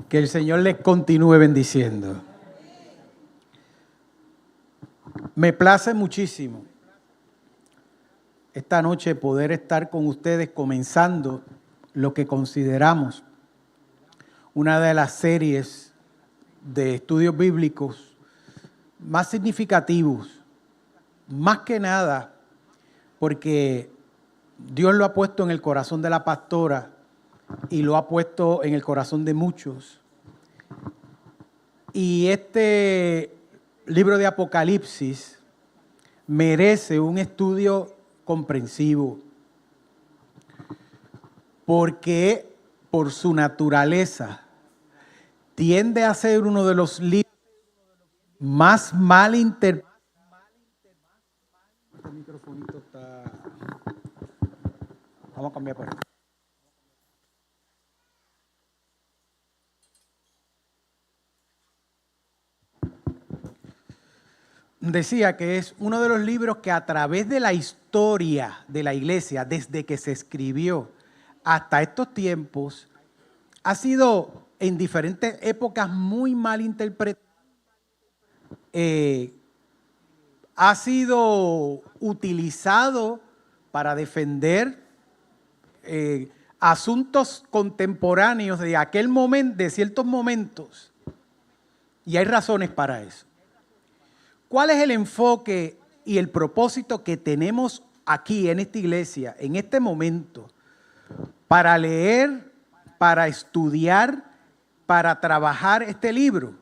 Que el Señor les continúe bendiciendo. Me place muchísimo esta noche poder estar con ustedes comenzando lo que consideramos una de las series de estudios bíblicos más significativos, más que nada porque Dios lo ha puesto en el corazón de la pastora y lo ha puesto en el corazón de muchos. Y este libro de Apocalipsis merece un estudio comprensivo, porque por su naturaleza tiende a ser uno de los libros más mal interpretados. Este microfonito está... Vamos a cambiar por aquí. Decía que es uno de los libros que a través de la historia de la iglesia, desde que se escribió hasta estos tiempos, ha sido en diferentes épocas muy mal interpretado. Ha sido utilizado para defender asuntos contemporáneos de aquel momento, de ciertos momentos, y hay razones para eso. ¿Cuál es el enfoque y el propósito que tenemos aquí en esta iglesia, en este momento, para leer, para estudiar, para trabajar este libro?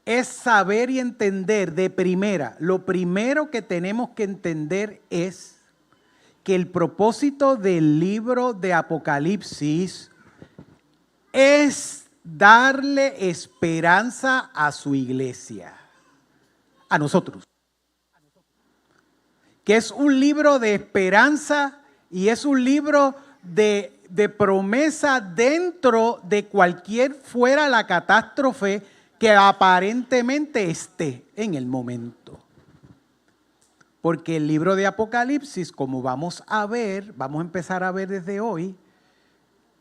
Es saber y entender de primera. Lo primero que tenemos que entender es que el propósito del libro de Apocalipsis es darle esperanza a su iglesia, a nosotros. Que es un libro de esperanza y es un libro de promesa dentro de cualquier fuera la catástrofe que aparentemente esté en el momento. Porque el libro de Apocalipsis, como vamos a empezar a ver desde hoy,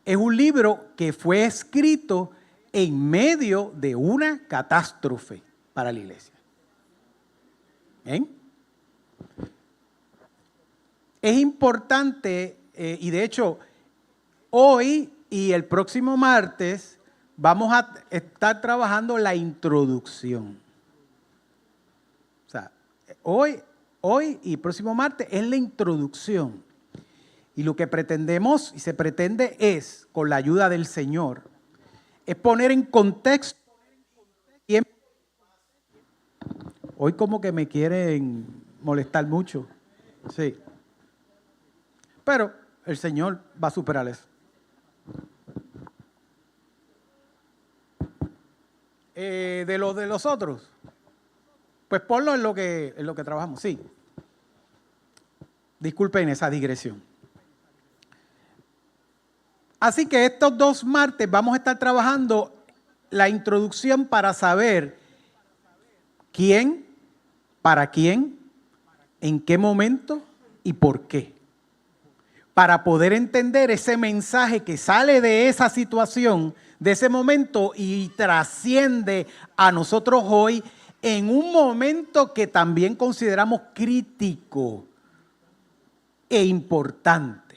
es un libro que fue escrito en medio de una catástrofe para la iglesia. ¿Bien? Es importante, y de hecho, hoy y el próximo martes vamos a estar trabajando la introducción. O sea, hoy y próximo martes es la introducción. Y lo que pretendemos y se pretende es, con la ayuda del Señor, es poner en contexto. Hoy como que me quieren molestar mucho. Sí. Pero el Señor va a superar eso. De los otros, pues ponlo en lo que trabajamos. Sí. Disculpen esa digresión. Así que estos 2 martes vamos a estar trabajando la introducción para saber quién, para quién, en qué momento y por qué. Para poder entender ese mensaje que sale de esa situación, de ese momento y trasciende a nosotros hoy en un momento que también consideramos crítico e importante.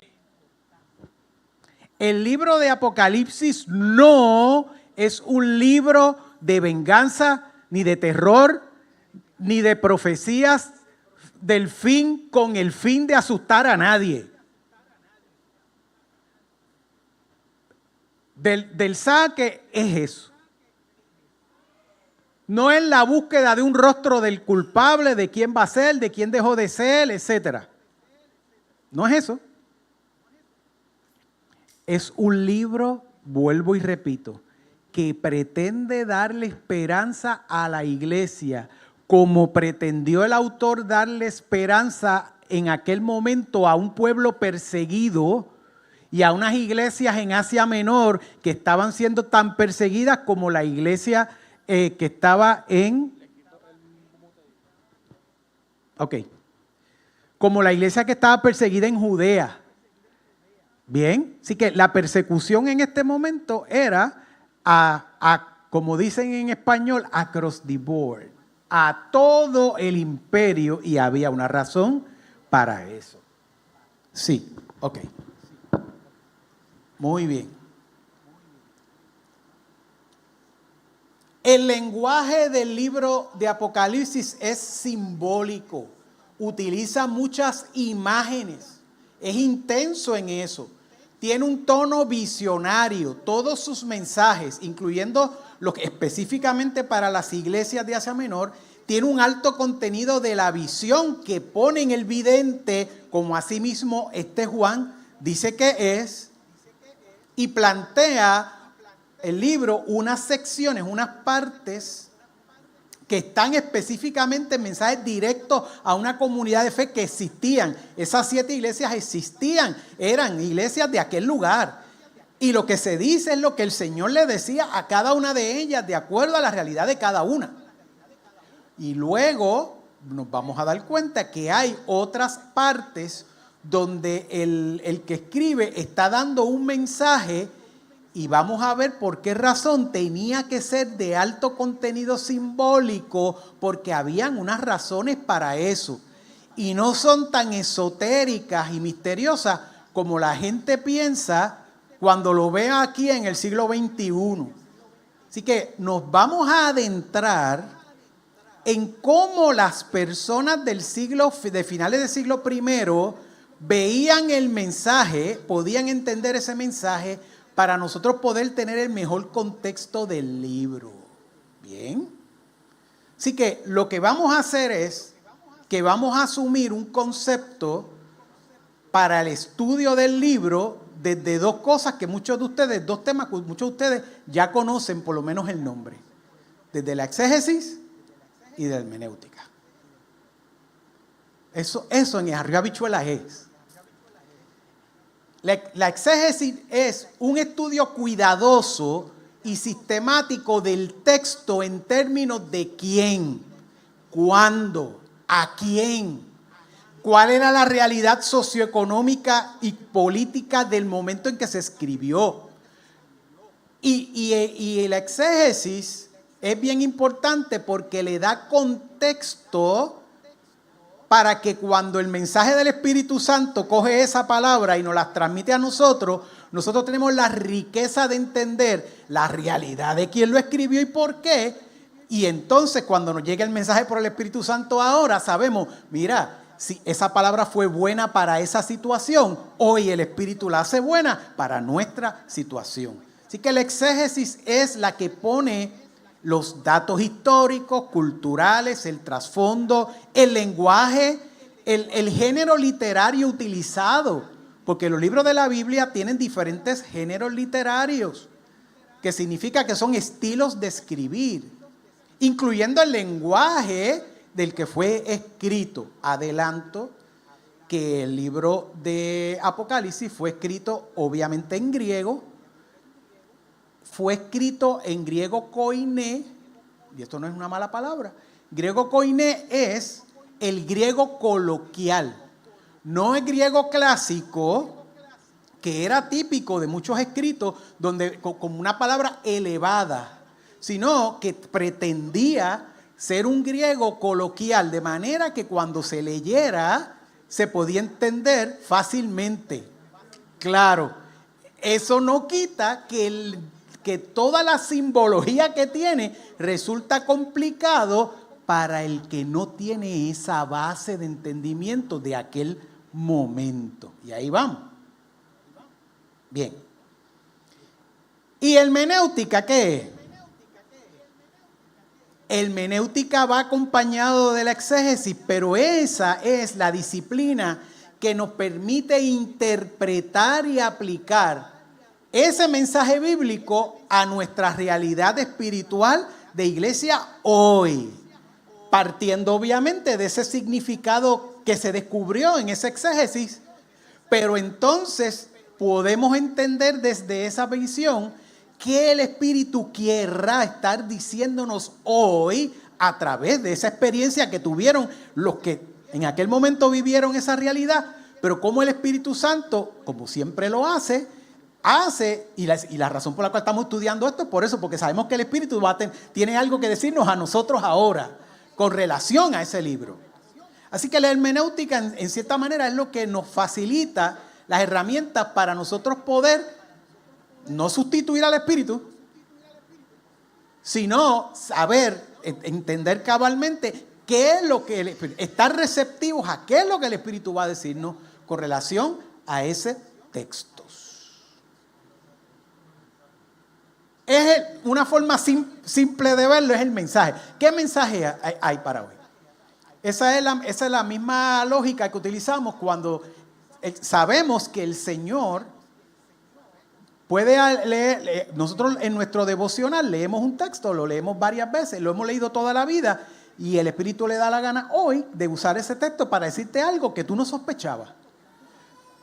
El libro de Apocalipsis no es un libro de venganza, ni de terror, ni de profecías del fin con el fin de asustar a nadie. Del saque es eso. No es la búsqueda de un rostro del culpable, de quién va a ser, de quién dejó de ser, etc. No es eso. Es un libro, vuelvo y repito, que pretende darle esperanza a la iglesia, como pretendió el autor darle esperanza en aquel momento a un pueblo perseguido y a unas iglesias en Asia Menor que estaban siendo tan perseguidas como la iglesia que estaba en... como la iglesia que estaba perseguida en Judea. Bien, así que la persecución en este momento era como dicen en español, across the board, a todo el imperio, y había una razón para eso. Sí, ok. Muy bien. El lenguaje del libro de Apocalipsis es simbólico, utiliza muchas imágenes, es intenso en eso, tiene un tono visionario, todos sus mensajes, incluyendo lo que específicamente para las iglesias de Asia Menor, tiene un alto contenido de la visión que pone en el vidente, como asimismo Juan dice que es, y plantea el libro unas secciones, unas partes que están específicamente en mensajes directos a una comunidad de fe que existían. Esas 7 iglesias existían, eran iglesias de aquel lugar. Y lo que se dice es lo que el Señor le decía a cada una de ellas de acuerdo a la realidad de cada una. Y luego nos vamos a dar cuenta que hay otras partes donde el que escribe está dando un mensaje y vamos a ver por qué razón tenía que ser de alto contenido simbólico, porque habían unas razones para eso. Y no son tan esotéricas y misteriosas como la gente piensa cuando lo ve aquí en el siglo XXI. Así que nos vamos a adentrar en cómo las personas de finales del siglo I veían el mensaje, podían entender ese mensaje para nosotros poder tener el mejor contexto del libro. Bien. Así que lo que vamos a hacer es que vamos a asumir un concepto para el estudio del libro desde 2 cosas que muchos de ustedes, 2 temas que muchos de ustedes ya conocen por lo menos el nombre. Desde la exégesis y de la hermenéutica. Eso en Arriba Habichuelas es. La exégesis es un estudio cuidadoso y sistemático del texto en términos de quién, cuándo, a quién, cuál era la realidad socioeconómica y política del momento en que se escribió. Y la exégesis es bien importante porque le da contexto para que cuando el mensaje del Espíritu Santo coge esa palabra y nos las transmite a nosotros, nosotros tenemos la riqueza de entender la realidad de quién lo escribió y por qué. Y entonces cuando nos llega el mensaje por el Espíritu Santo ahora, sabemos, mira, si esa palabra fue buena para esa situación, hoy el Espíritu la hace buena para nuestra situación. Así que la exégesis es la que pone los datos históricos, culturales, el trasfondo, el lenguaje, el género literario utilizado, porque los libros de la Biblia tienen diferentes géneros literarios, que significa que son estilos de escribir, incluyendo el lenguaje del que fue escrito. Adelanto que el libro de Apocalipsis fue escrito obviamente en griego, fue escrito en griego koiné, y esto no es una mala palabra. Griego koiné es el griego coloquial, no el griego clásico, que era típico de muchos escritos, donde como una palabra elevada, sino que pretendía ser un griego coloquial, de manera que cuando se leyera se podía entender fácilmente. Claro, eso no quita que toda la simbología que tiene resulta complicado para el que no tiene esa base de entendimiento de aquel momento. Y ahí vamos. Bien. ¿Y hermenéutica qué es? Hermenéutica va acompañado de la exégesis, pero esa es la disciplina que nos permite interpretar y aplicar ese mensaje bíblico a nuestra realidad espiritual de iglesia hoy, partiendo obviamente de ese significado que se descubrió en esa exégesis, pero entonces podemos entender desde esa visión que el Espíritu querrá estar diciéndonos hoy a través de esa experiencia que tuvieron los que en aquel momento vivieron esa realidad, Pero como el Espíritu Santo, como siempre lo hace, y la razón por la cual estamos estudiando esto es por eso, porque sabemos que el Espíritu tiene algo que decirnos a nosotros ahora, con relación a ese libro. Así que la hermenéutica, en cierta manera, es lo que nos facilita las herramientas para nosotros poder no sustituir al Espíritu, sino saber, entender cabalmente qué es lo que estar receptivos a qué es lo que el Espíritu va a decirnos con relación a ese texto. Es una forma simple de verlo, es el mensaje. ¿Qué mensaje hay para hoy? Esa es la misma lógica que utilizamos cuando sabemos que el Señor puede leer. Nosotros en nuestro devocional leemos un texto, lo leemos varias veces, lo hemos leído toda la vida y el Espíritu le da la gana hoy de usar ese texto para decirte algo que tú no sospechabas.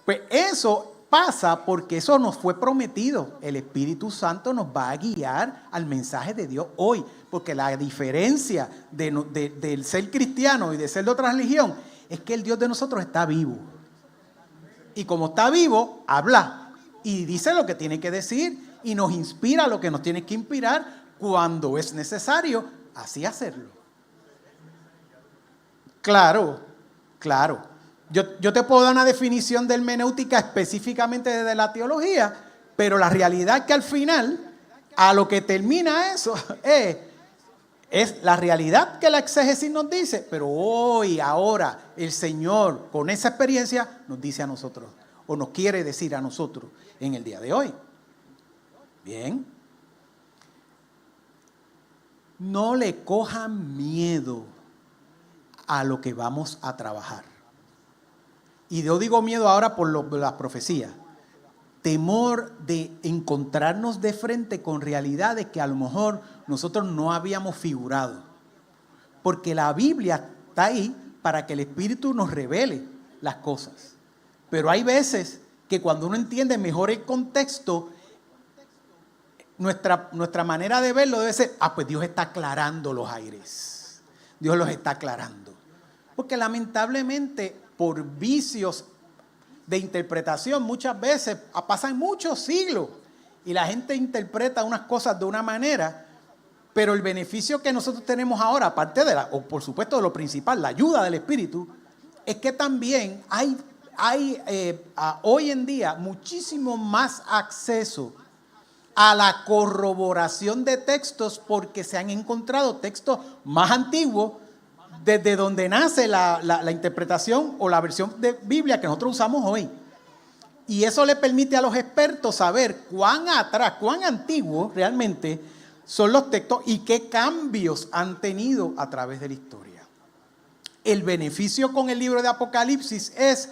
Pues eso pasa porque eso nos fue prometido. El Espíritu Santo nos va a guiar al mensaje de Dios hoy. Porque la diferencia del ser cristiano y de ser de otra religión es que el Dios de nosotros está vivo. Y como está vivo, habla y dice lo que tiene que decir y nos inspira lo que nos tiene que inspirar cuando es necesario así hacerlo. Claro. Yo te puedo dar una definición de hermenéutica específicamente desde la teología, pero la realidad es que al final, a lo que termina eso es la realidad que la exégesis nos dice, pero hoy, ahora, el Señor con esa experiencia nos dice a nosotros, o nos quiere decir a nosotros en el día de hoy. Bien. No le cojan miedo a lo que vamos a trabajar. Y yo digo miedo ahora por las profecías. Temor de encontrarnos de frente con realidades que a lo mejor nosotros no habíamos figurado. Porque la Biblia está ahí para que el Espíritu nos revele las cosas. Pero hay veces que cuando uno entiende mejor el contexto, nuestra manera de verlo debe ser, pues Dios está aclarando los aires. Dios los está aclarando. Porque lamentablemente, por vicios de interpretación, muchas veces pasan muchos siglos y la gente interpreta unas cosas de una manera, pero el beneficio que nosotros tenemos ahora, aparte o por supuesto de lo principal, la ayuda del Espíritu, es que también hay hoy en día muchísimo más acceso a la corroboración de textos porque se han encontrado textos más antiguos desde donde nace la interpretación o la versión de Biblia que nosotros usamos hoy. Y eso le permite a los expertos saber cuán atrás, cuán antiguos realmente son los textos y qué cambios han tenido a través de la historia. El beneficio con el libro de Apocalipsis es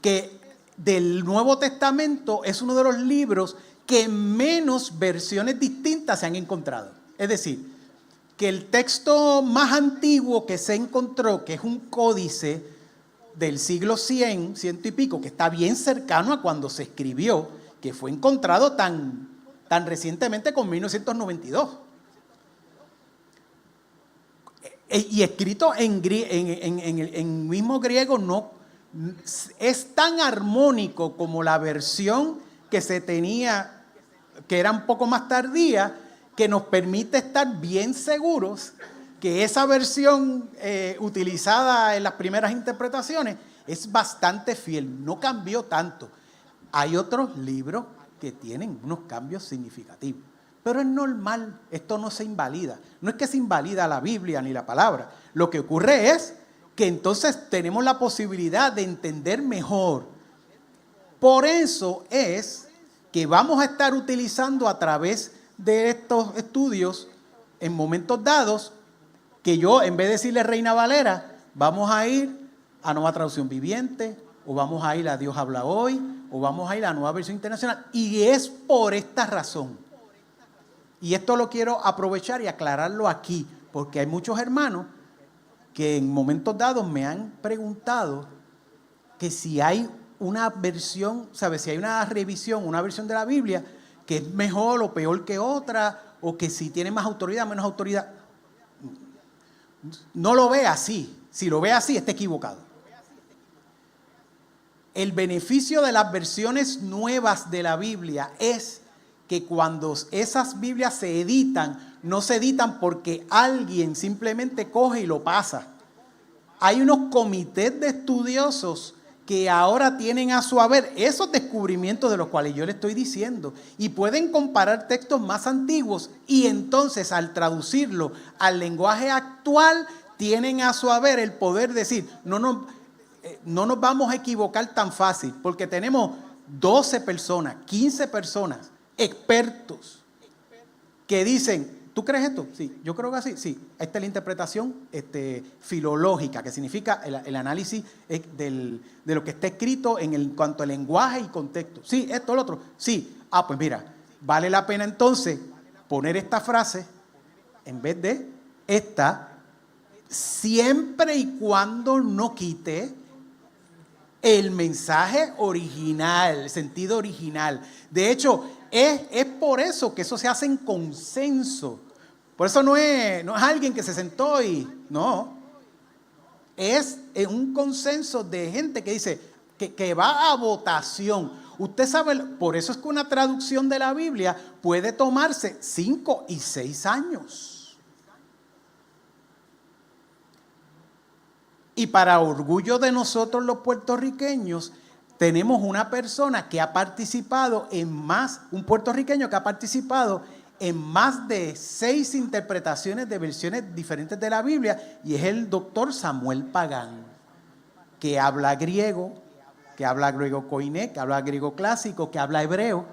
que del Nuevo Testamento es uno de los libros que menos versiones distintas se han encontrado. Es decir, que el texto más antiguo que se encontró, que es un códice del siglo 100 y pico, que está bien cercano a cuando se escribió, que fue encontrado tan recientemente como 1992. Y escrito en mismo griego, no es tan armónico como la versión que se tenía, que era un poco más tardía, que nos permite estar bien seguros que esa versión utilizada en las primeras interpretaciones es bastante fiel, no cambió tanto. Hay otros libros que tienen unos cambios significativos, pero es normal, esto no se invalida. No es que se invalida la Biblia ni la palabra, lo que ocurre es que entonces tenemos la posibilidad de entender mejor. Por eso es que vamos a estar utilizando a través de estos estudios en momentos dados que yo, en vez de decirle Reina Valera, vamos a ir a Nueva Traducción Viviente, o vamos a ir a Dios Habla Hoy, o vamos a ir a Nueva Versión Internacional. Y es por esta razón. Y esto lo quiero aprovechar y aclararlo aquí, porque hay muchos hermanos que en momentos dados me han preguntado que si hay una versión, ¿sabes? Si hay una revisión, una versión de la Biblia que es mejor o peor que otra, o que si tiene más autoridad, menos autoridad. No lo ve así. Si lo ve así, está equivocado. El beneficio de las versiones nuevas de la Biblia es que cuando esas Biblias se editan, no se editan porque alguien simplemente coge y lo pasa. Hay unos comités de estudiosos que ahora tienen a su haber esos descubrimientos de los cuales yo le estoy diciendo y pueden comparar textos más antiguos y entonces al traducirlo al lenguaje actual tienen a su haber el poder decir, no nos vamos a equivocar tan fácil porque tenemos 12 personas, 15 personas, expertos que dicen, ¿tú crees esto? Sí, yo creo que así. Sí, esta es la interpretación filológica, que significa el análisis de lo que está escrito en cuanto a lenguaje y contexto. Sí, esto, lo otro. Sí. Pues mira, vale la pena entonces poner esta frase en vez de esta, siempre y cuando no quite el mensaje original, el sentido original. De hecho, es por eso que eso se hace en consenso. Por eso no es alguien que se sentó y no. Es un consenso de gente que dice que va a votación. Usted sabe, por eso es que una traducción de la Biblia puede tomarse 5 y 6 años. Y para orgullo de nosotros los puertorriqueños, tenemos una persona que ha participado un puertorriqueño que ha participado en más de 6 interpretaciones de versiones diferentes de la Biblia, y es el doctor Samuel Pagán, que habla griego, que habla griego koiné, que habla griego clásico, que habla hebreo,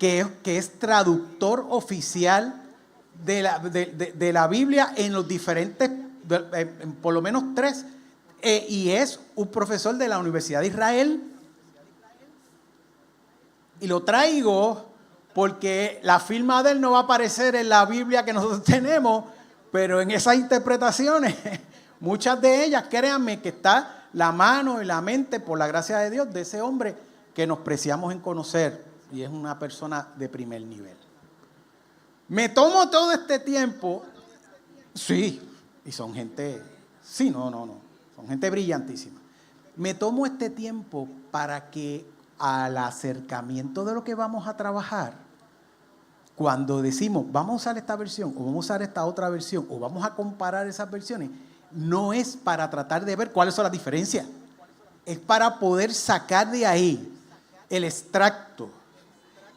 que es traductor oficial de la Biblia en los diferentes, por lo menos 3, y es un profesor de la Universidad de Israel. Y lo traigo porque la firma de él no va a aparecer en la Biblia que nosotros tenemos, pero en esas interpretaciones, muchas de ellas, créanme que está la mano y la mente, por la gracia de Dios, de ese hombre que nos preciamos en conocer, y es una persona de primer nivel. Me tomo todo este tiempo, sí, y son gente, sí, no, son gente brillantísima. Me tomo este tiempo para que al acercamiento de lo que vamos a trabajar, cuando decimos vamos a usar esta versión o vamos a usar esta otra versión o vamos a comparar esas versiones, no es para tratar de ver cuáles son las diferencias, es para poder sacar de ahí el extracto,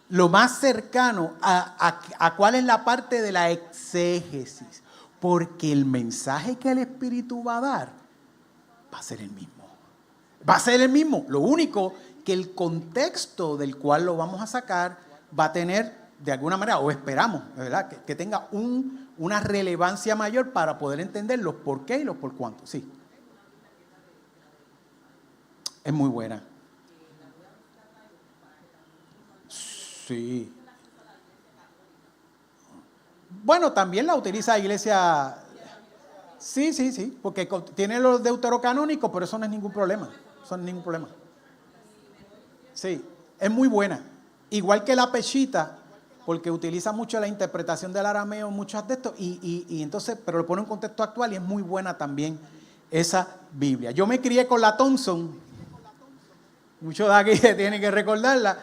lo más cercano a cuál es la parte de la exégesis, porque el mensaje que el Espíritu va a dar va a ser el mismo. Va a ser el mismo. Lo único que el contexto del cual lo vamos a sacar va a tener, de alguna manera, o esperamos, ¿verdad?, que tenga una relevancia mayor para poder entender los por qué y los por cuánto. Sí. Es muy buena. Sí. Bueno, también la utiliza la iglesia. Sí, porque tiene los deuterocanónicos, pero eso no es ningún problema. Eso no es ningún problema. Sí, es muy buena. Igual que la Peshita, porque utiliza mucho la interpretación del arameo, muchos de estos, y entonces, pero lo pone en contexto actual y es muy buena también esa Biblia. Yo me crié con la Thompson, muchos de aquí tienen que recordarla.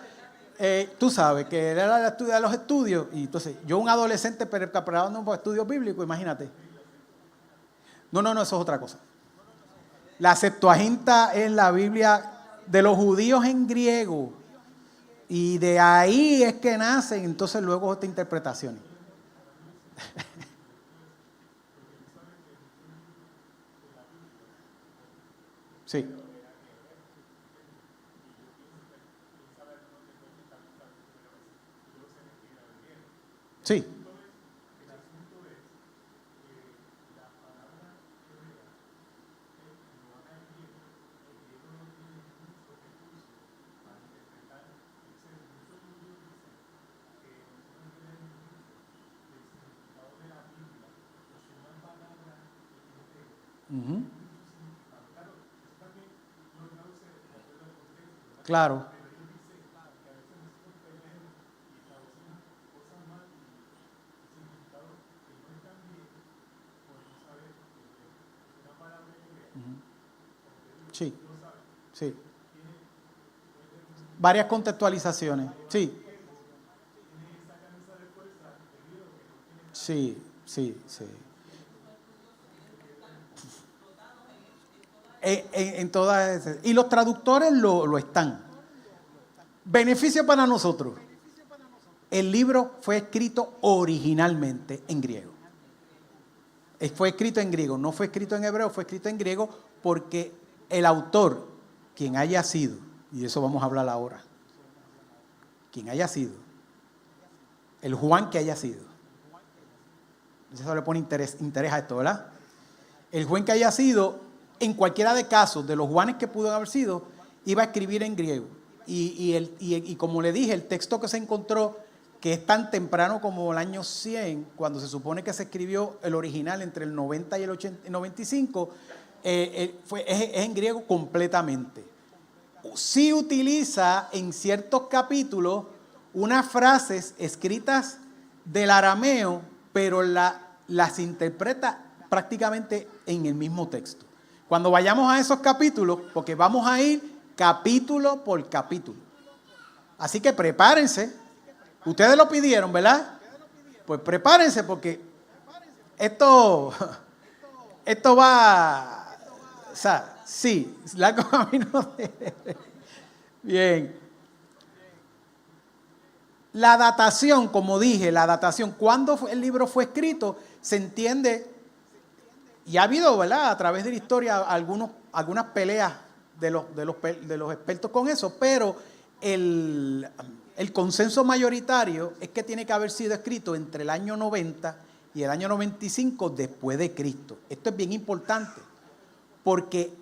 Tú sabes que era la de los estudios, y entonces yo un adolescente preparando un estudio bíblico, imagínate. No, eso es otra cosa. La Septuaginta es la Biblia de los judíos en griego, y de ahí es que nacen entonces luego otras interpretaciones. Sí. Sí. Uh-huh. Claro. Sí. sí. Varias contextualizaciones, sí. Sí, sí, sí. En todas esas. Y los traductores lo están. Beneficio para nosotros. El libro fue escrito originalmente en griego. Fue escrito en griego, no fue escrito en hebreo, fue escrito en griego porque el autor, quien haya sido, y de eso vamos a hablar ahora, quien haya sido, el Juan que haya sido, eso le pone interés a esto, ¿verdad? El Juan que haya sido, en cualquiera de casos, de los Juanes que pudo haber sido, iba a escribir en griego. Y como le dije, el texto que se encontró, que es tan temprano como el año 100, cuando se supone que se escribió el original entre el 90 y el 95, es en griego completamente. Sí utiliza en ciertos capítulos unas frases escritas del arameo, pero las interpreta prácticamente en el mismo texto. Cuando vayamos a esos capítulos, porque vamos a ir capítulo por capítulo. Así que prepárense. Ustedes lo pidieron, ¿verdad? Pues prepárense porque esto va, o sea, sí, largo camino de... Bien. La datación, como dije, cuando el libro fue escrito, se entiende, y ha habido, ¿verdad?, a través de la historia algunas peleas de los expertos con eso, pero el consenso mayoritario es que tiene que haber sido escrito entre el año 90 y el año 95 después de Cristo. Esto es bien importante, porque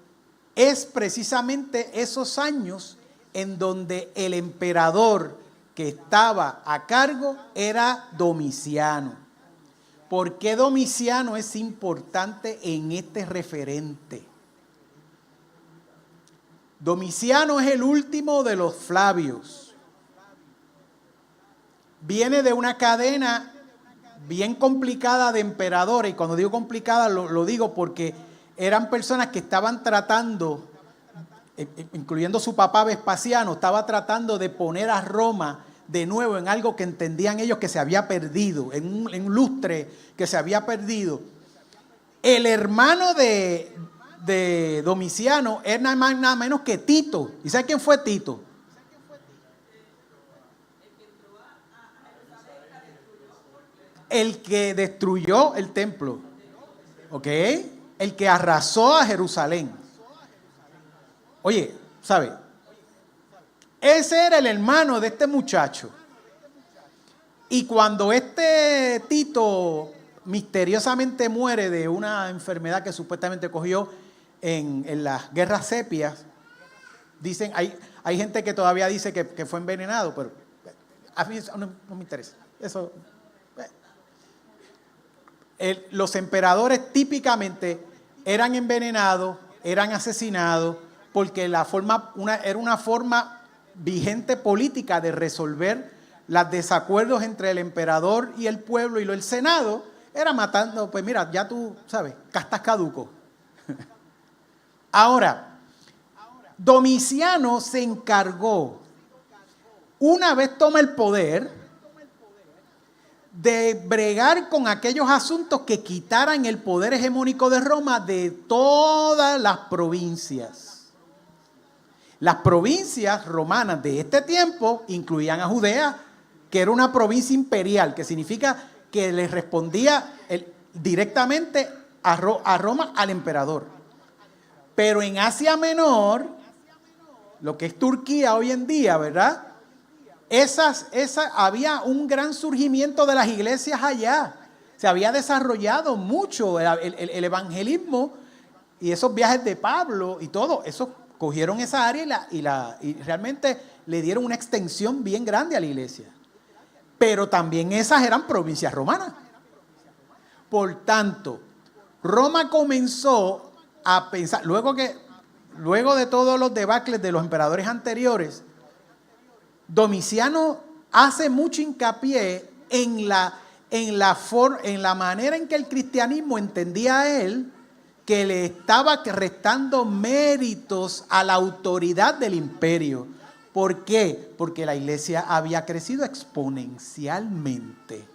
es precisamente esos años en donde el emperador que estaba a cargo era Domiciano. ¿Por qué Domiciano es importante en este referente? Domiciano es el último de los Flavios. Viene de una cadena bien complicada de emperadores, y cuando digo complicada lo digo porque eran personas que estaban tratando, incluyendo su papá Vespasiano, estaba tratando de poner a Roma de nuevo en algo que entendían ellos que se había perdido, en un lustre que se había perdido. El hermano de Domiciano es nada más nada menos que Tito. ¿Y sabe quién fue Tito? El que destruyó el templo, ¿ok? El que arrasó a Jerusalén. Oye, ¿sabe? Ese era el hermano de este muchacho. Y cuando este Tito misteriosamente muere de una enfermedad que supuestamente cogió en las guerras sepias, dicen, hay gente que todavía dice que fue envenenado, pero a mí eso no me interesa. Eso, los emperadores típicamente eran envenenados, eran asesinados, porque era una forma vigente política de resolver los desacuerdos entre el emperador y el pueblo, y el Senado era matando, pues mira, ya tú sabes, estás caduco. Ahora, Domiciano se encargó, una vez toma el poder, de bregar con aquellos asuntos que quitaran el poder hegemónico de Roma de todas las provincias. Las provincias romanas de este tiempo incluían a Judea, que era una provincia imperial, que significa que le respondía directamente a Roma, al emperador. Pero en Asia Menor, lo que es Turquía hoy en día, ¿verdad? Había un gran surgimiento de las iglesias allá. Se había desarrollado mucho el evangelismo, y esos viajes de Pablo y todo, eso cogieron esa área y realmente le dieron una extensión bien grande a la iglesia. Pero también esas eran provincias romanas. Por tanto, Roma comenzó a pensar, luego de todos los debacles de los emperadores anteriores, Domiciano hace mucho hincapié en la manera en que el cristianismo entendía a él que le estaba restando méritos a la autoridad del imperio. ¿Por qué? Porque la iglesia había crecido exponencialmente.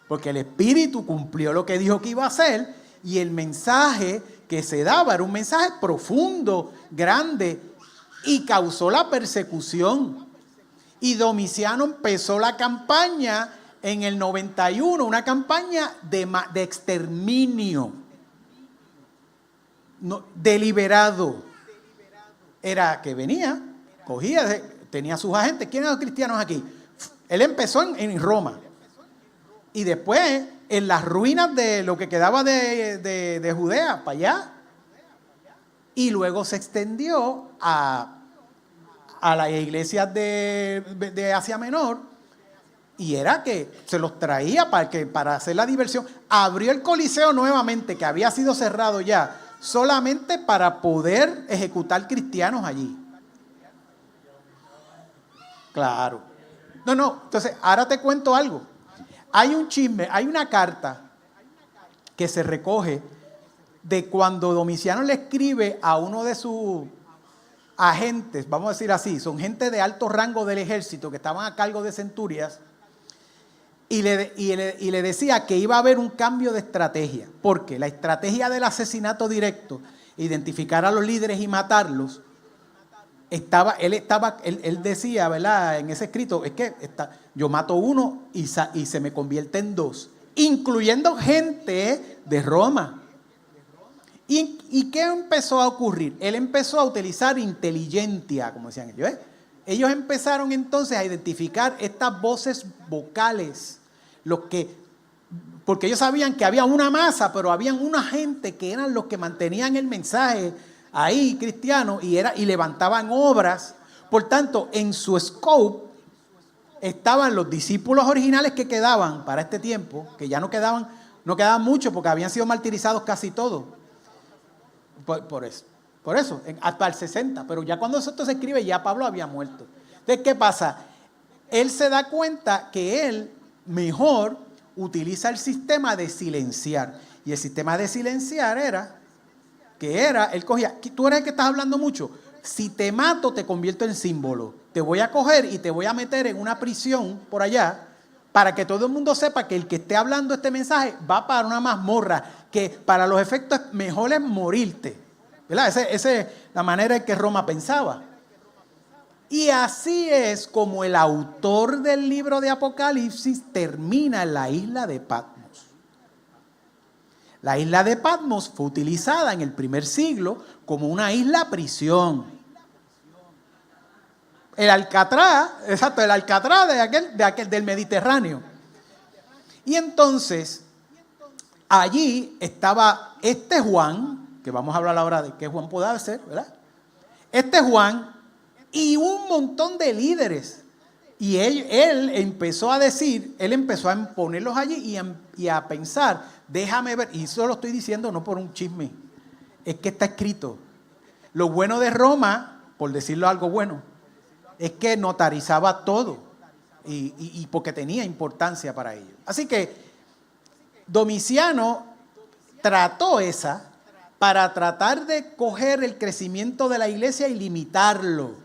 Porque el Espíritu cumplió lo que dijo que iba a hacer y el mensaje que se daba era un mensaje profundo, grande, y causó la persecución. Y Domiciano empezó la campaña en el 91, una campaña de exterminio deliberado. Era que venía, cogía, tenía sus agentes. ¿Quiénes son los cristianos aquí? Él empezó en Roma. Y después, en las ruinas de lo que quedaba de Judea, para allá. Y luego se extendió a las iglesias de Asia Menor. Y era que se los traía para hacer la diversión. Abrió el Coliseo nuevamente, que había sido cerrado ya, solamente para poder ejecutar cristianos allí. Claro. No. Entonces, ahora te cuento algo. Hay un chisme, hay una carta que se recoge de cuando Domiciano le escribe a uno de sus agentes, vamos a decir así, son gente de alto rango del ejército que estaban a cargo de centurias, y le decía que iba a haber un cambio de estrategia, porque la estrategia del asesinato directo, identificar a los líderes y matarlos, él decía, ¿verdad? En ese escrito, es que yo mato uno y se me convierte en dos, incluyendo gente de Roma. ¿Y qué empezó a ocurrir? Él empezó a utilizar inteligencia, como decían ellos. Ellos empezaron entonces a identificar estas voces vocales, porque ellos sabían que había una masa, pero habían una gente que eran los que mantenían el mensaje ahí cristiano y levantaban obras. Por tanto, en su scope estaban los discípulos originales que quedaban para este tiempo, que ya no quedaban muchos porque habían sido martirizados casi todos. Por eso, hasta el 60, pero ya cuando esto se escribe ya Pablo había muerto. Entonces, ¿qué pasa? Él se da cuenta que él mejor utiliza el sistema de silenciar. Y el sistema de silenciar él cogía, tú eres el que estás hablando mucho, si te mato te convierto en símbolo, te voy a coger y te voy a meter en una prisión por allá para que todo el mundo sepa que el que esté hablando este mensaje va para una mazmorra, que para los efectos mejor es morirte, ¿verdad? Esa es la manera en que Roma pensaba. Y así es como el autor del libro de Apocalipsis termina en la isla de Patmos. La isla de Patmos fue utilizada en el primer siglo como una isla prisión. El Alcatraz del Mediterráneo. Y entonces, allí estaba este Juan, que vamos a hablar ahora de qué Juan puede ser, ¿verdad? Este Juan y un montón de líderes. Y él empezó a decir, él empezó a ponerlos allí y a pensar, déjame ver, y eso lo estoy diciendo no por un chisme, es que está escrito. Lo bueno de Roma, por decirlo algo bueno, es que notarizaba todo y porque tenía importancia para ellos. Así que Domiciano trató para tratar de coger el crecimiento de la iglesia y limitarlo.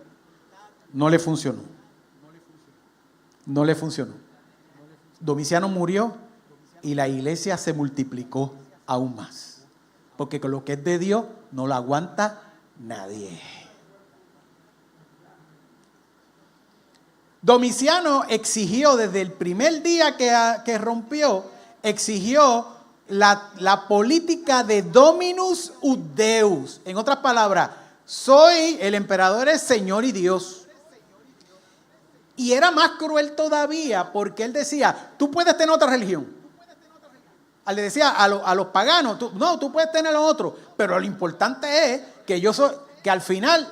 No le funcionó. Domiciano murió y la iglesia se multiplicó aún más. Porque con lo que es de Dios no lo aguanta nadie. Domiciano exigió desde el primer día que rompió, exigió la política de Dominus ut Deus. En otras palabras, el emperador es Señor y Dios. Y era más cruel todavía porque él decía, tú puedes tener otra religión. Le decía a los paganos, tú puedes tener lo otro, pero lo importante es que al final,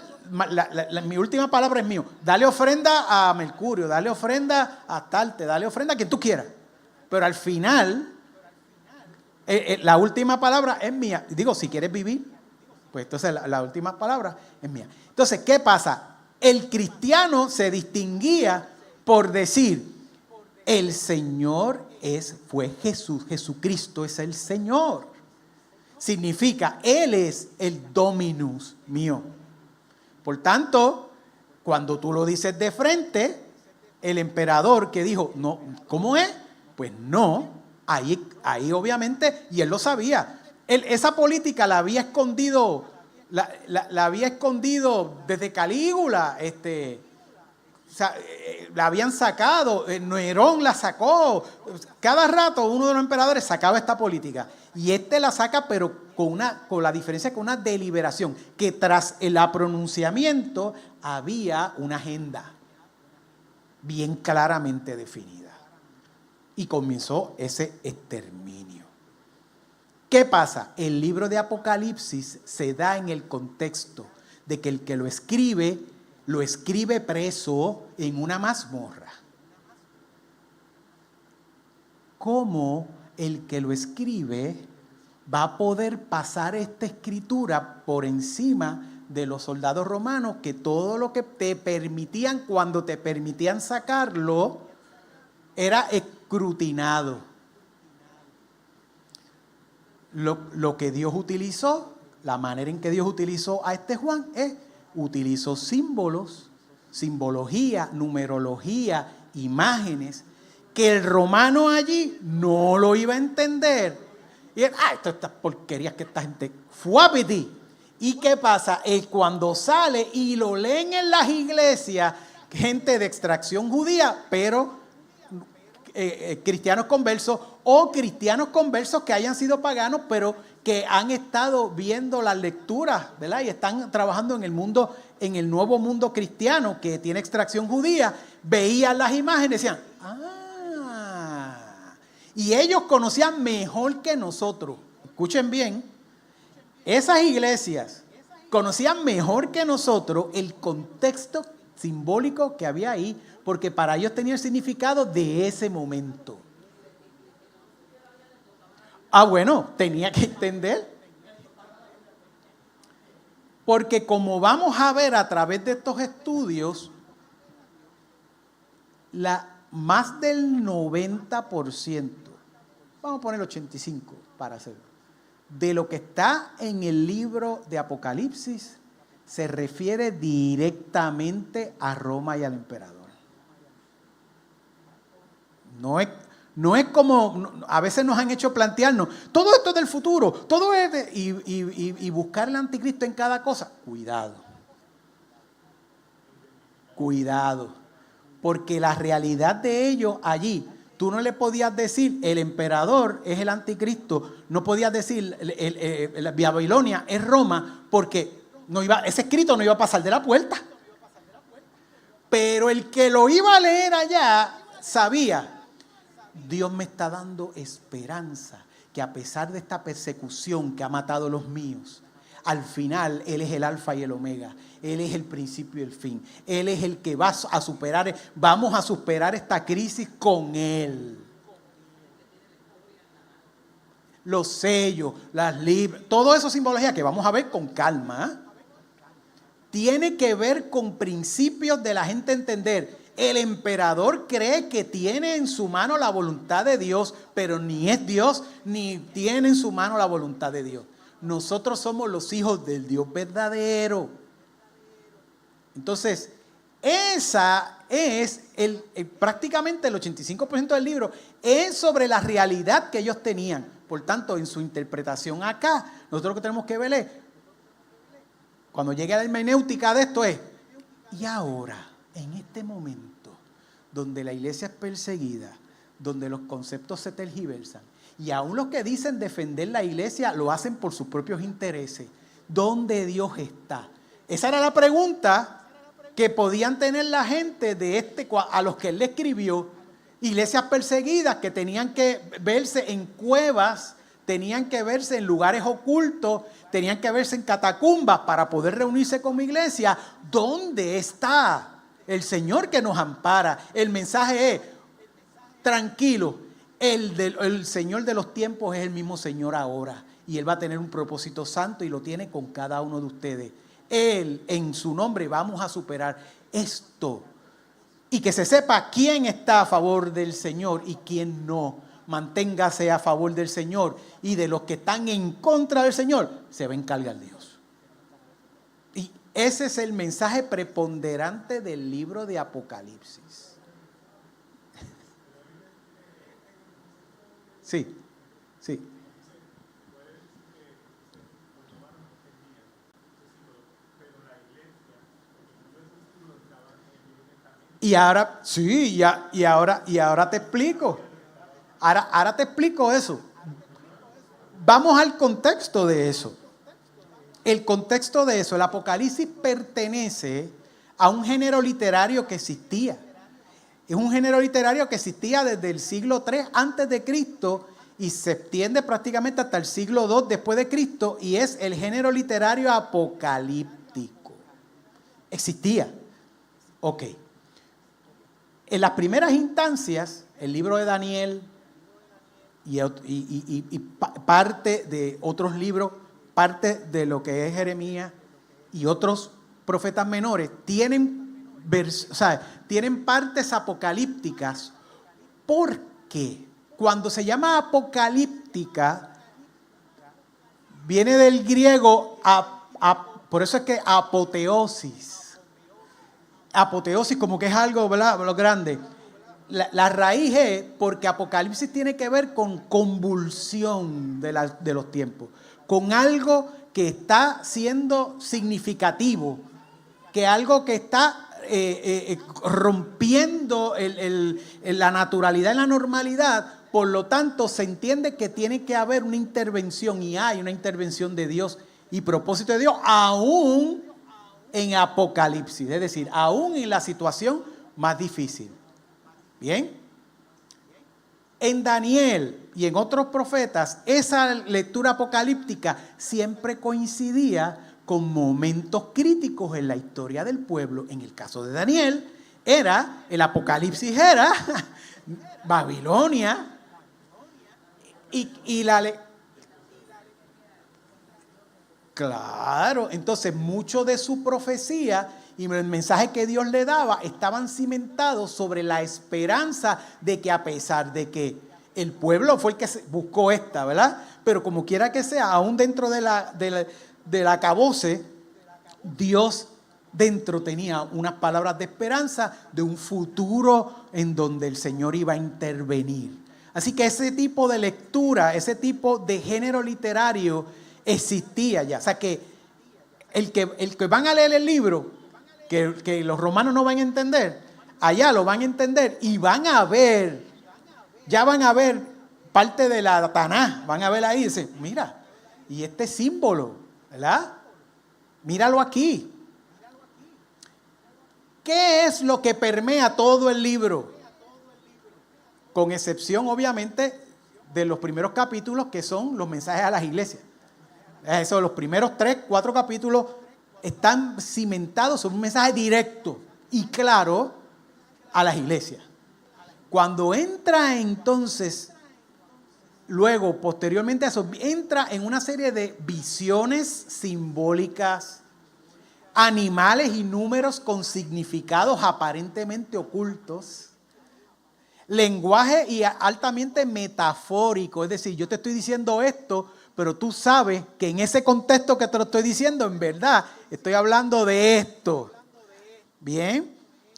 mi última palabra es mío. Dale ofrenda a Mercurio, dale ofrenda a Astarte, dale ofrenda a quien tú quieras. Pero al final, la última palabra es mía. Digo, si quieres vivir, pues entonces la última palabra es mía. Entonces, ¿qué pasa? El cristiano se distinguía por decir, el Señor fue Jesús, Jesucristo es el Señor. significa, Él es el Dominus mío. Por tanto, cuando tú lo dices de frente, el emperador que dijo, no, ¿cómo es? Pues no, ahí obviamente, y él lo sabía. Esa política la había escondido, la había escondido desde Calígula, o sea, la habían sacado, Nerón la sacó. Cada rato uno de los emperadores sacaba esta política. Y la saca, pero con la diferencia con una deliberación, que tras el pronunciamiento había una agenda bien claramente definida. Y comenzó ese exterminio. ¿Qué pasa? El libro de Apocalipsis se da en el contexto de que el que lo escribe preso en una mazmorra. ¿Cómo el que lo escribe va a poder pasar esta escritura por encima de los soldados romanos, que todo lo que te permitían, cuando te permitían sacarlo, era escrutinado? Lo que Dios utilizó, la manera en que Dios utilizó a este Juan utilizó símbolos, simbología, numerología, imágenes, que el romano allí no lo iba a entender. Y estas porquerías que esta gente fuapiti. ¿Y qué pasa? Cuando sale y lo leen en las iglesias, gente de extracción judía, pero cristianos conversos, o cristianos conversos que hayan sido paganos, pero que han estado viendo las lecturas, ¿verdad? Y están trabajando en el mundo, en el nuevo mundo cristiano que tiene extracción judía, veían las imágenes y decían, y ellos conocían mejor que nosotros. Escuchen bien, esas iglesias conocían mejor que nosotros el contexto simbólico que había ahí, porque para ellos tenía el significado de ese momento. Bueno, tenía que entender. Porque como vamos a ver a través de estos estudios, más del 90%, vamos a poner 85% para hacerlo, de lo que está en el libro de Apocalipsis se refiere directamente a Roma y al emperador. No es como a veces nos han hecho plantearnos, todo esto es del futuro, todo es y buscar el anticristo en cada cosa. Cuidado, porque la realidad de ellos allí, tú no le podías decir el emperador es el anticristo, no podías decir la Babilonia es Roma, porque ese escrito no iba a pasar de la puerta. Pero el que lo iba a leer allá sabía, Dios me está dando esperanza, que a pesar de esta persecución que ha matado a los míos, al final Él es el alfa y el omega, Él es el principio y el fin, Él es el que vamos a superar esta crisis con Él. Los sellos, las libras, todo eso simbología que vamos a ver con calma, tiene que ver con principios de la gente entender. El emperador cree que tiene en su mano la voluntad de Dios, pero ni es Dios, ni tiene en su mano la voluntad de Dios. Nosotros somos los hijos del Dios verdadero. Entonces, esa es prácticamente el 85% del libro, es sobre la realidad que ellos tenían. Por tanto, en su interpretación acá, nosotros lo que tenemos que ver es, cuando llegue a la hermenéutica de esto es, y ahora, en este momento, donde la iglesia es perseguida, donde los conceptos se tergiversan, y aún los que dicen defender la iglesia lo hacen por sus propios intereses, ¿dónde Dios está? Esa era la pregunta que podían tener la gente a los que él le escribió. Iglesias perseguidas que tenían que verse en cuevas, tenían que verse en lugares ocultos, tenían que verse en catacumbas para poder reunirse como iglesia. ¿Dónde está el Señor que nos ampara? El mensaje es, tranquilo, el Señor de los tiempos es el mismo Señor ahora. Y Él va a tener un propósito santo y lo tiene con cada uno de ustedes. Él, en su nombre, vamos a superar esto. Y que se sepa quién está a favor del Señor y quién no. manténgase a favor del Señor. Y de los que están en contra del Señor, se va a encargar Dios. Y ese es el mensaje preponderante del libro de Apocalipsis. Sí, sí. Y ahora, sí, y ahora te explico. Ahora te explico eso. Vamos al contexto de eso. El contexto de eso, el Apocalipsis pertenece a un género literario que existía. Es un género literario que existía desde el siglo III antes de Cristo y se extiende prácticamente hasta el siglo II después de Cristo, y es el género literario apocalíptico. Existía. Ok. En las primeras instancias, el libro de Daniel y parte de otros libros, parte de lo que es Jeremías y otros profetas menores, tienen partes apocalípticas, porque cuando se llama apocalíptica, viene del griego, por eso es que apoteosis. Apoteosis como que es algo, ¿verdad?, lo grande. La raíz es porque Apocalipsis tiene que ver con convulsión de los tiempos, con algo que está siendo significativo, que algo que está rompiendo la naturalidad y la normalidad. Por lo tanto, se entiende que tiene que haber una intervención, y hay una intervención de Dios y propósito de Dios, aún en Apocalipsis, es decir, aún en la situación más difícil. Bien, en Daniel y en otros profetas, esa lectura apocalíptica siempre coincidía con momentos críticos en la historia del pueblo. En el caso de Daniel, el Apocalipsis era Babilonia, claro, entonces mucho de su profecía y el mensaje que Dios le daba estaban cimentados sobre la esperanza de que, a pesar de que el pueblo fue el que buscó esta, ¿verdad? Pero como quiera que sea, aún dentro de la acabose, Dios dentro tenía unas palabras de esperanza de un futuro en donde el Señor iba a intervenir. Así que ese tipo de lectura, ese tipo de género literario existía ya. O sea que el que van a leer el libro, que los romanos no van a entender, allá lo van a entender y van a ver, ya van a ver parte de la Tanaj, van a ver ahí y dicen, mira, y este símbolo, ¿verdad? Míralo aquí. ¿Qué es lo que permea todo el libro? Con excepción, obviamente, de los primeros capítulos, que son los mensajes a las iglesias. Eso, los primeros 3, 4 capítulos están cimentados sobre un mensaje directo y claro a las iglesias. Cuando entra entonces, luego, posteriormente a eso, entra en una serie de visiones simbólicas, animales y números con significados aparentemente ocultos, lenguaje y altamente metafórico, es decir, yo te estoy diciendo esto, pero tú sabes que en ese contexto que te lo estoy diciendo, en verdad, estoy hablando de esto. Bien.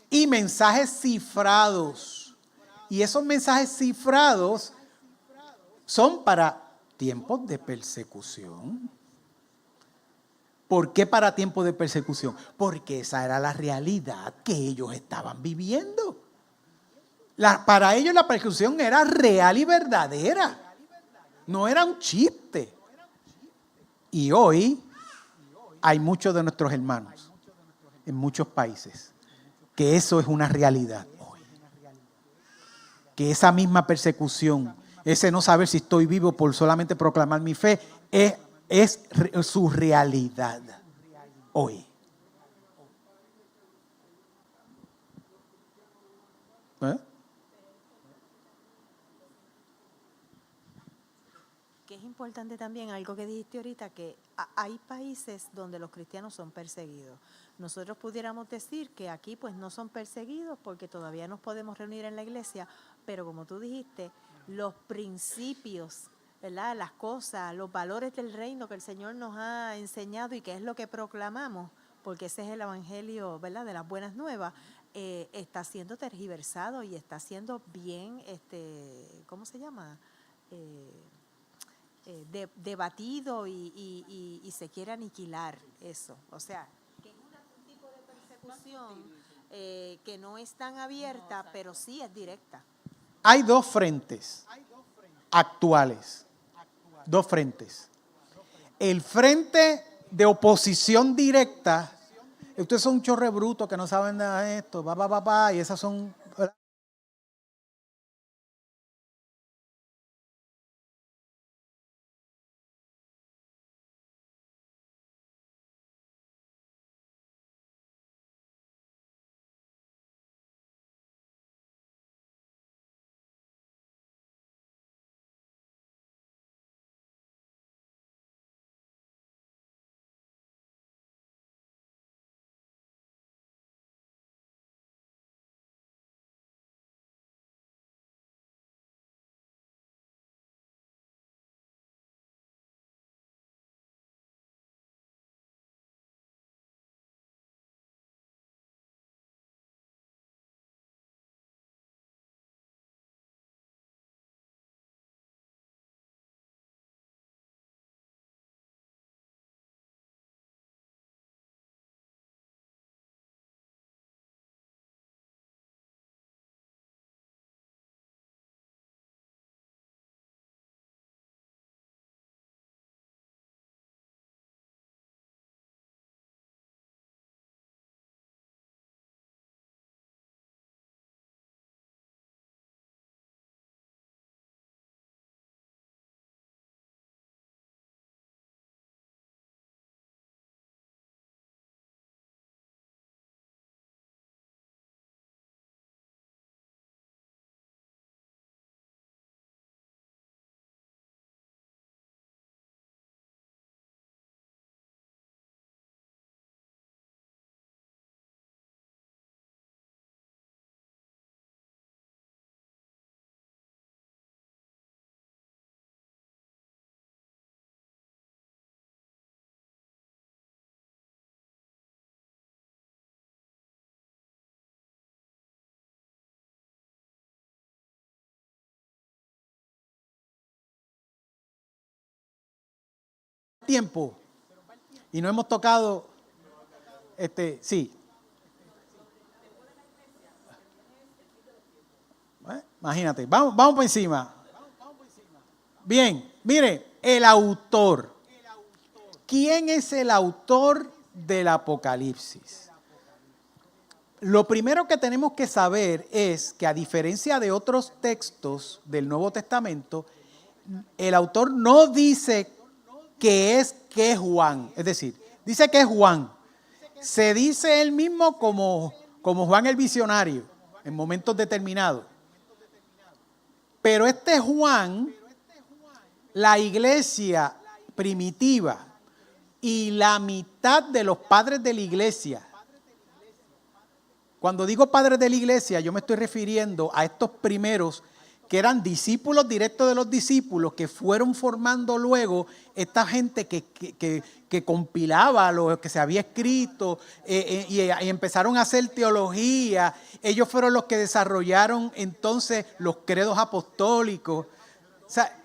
Y mensajes cifrados. Y esos mensajes cifrados son para tiempos de persecución. ¿Por qué para tiempos de persecución? Porque esa era la realidad que ellos estaban viviendo. Para ellos la persecución era real y verdadera. No era un chiste. Y hoy hay muchos de nuestros hermanos en muchos países que eso es una realidad hoy. Que esa misma persecución, ese no saber si estoy vivo por solamente proclamar mi fe, es su realidad hoy. ¿Eh? Que es importante también algo que dijiste ahorita, que hay países donde los cristianos son perseguidos. Nosotros pudiéramos decir que aquí pues no son perseguidos porque todavía nos podemos reunir en la iglesia, pero como tú dijiste, los principios, ¿verdad? Las cosas, los valores del reino que el Señor nos ha enseñado y que es lo que proclamamos, porque ese es el evangelio, ¿verdad?, de las buenas nuevas, está siendo tergiversado y está siendo bien, ¿cómo se llama? Debatido y se quiere aniquilar eso. O sea, que es un tipo de persecución que no es tan abierta, pero sí es directa. Hay dos frentes actuales. Dos frentes. El frente de oposición directa, ustedes son un chorre bruto que no saben nada de esto, y esas son... tiempo y no hemos tocado sí. Imagínate, vamos por encima. Bien, mire, el autor. ¿Quién es el autor del Apocalipsis? Lo primero que tenemos que saber es que, a diferencia de otros textos del Nuevo Testamento, el autor no dice que es Juan. Es decir, dice que es Juan. Se dice él mismo como Juan el visionario en momentos determinados. Pero este Juan, la iglesia primitiva y la mitad de los padres de la iglesia. Cuando digo padres de la iglesia, yo me estoy refiriendo a estos primeros que eran discípulos directos de los discípulos, que fueron formando luego esta gente que compilaba lo que se había escrito y empezaron a hacer teología. Ellos fueron los que desarrollaron entonces los credos apostólicos. O sea,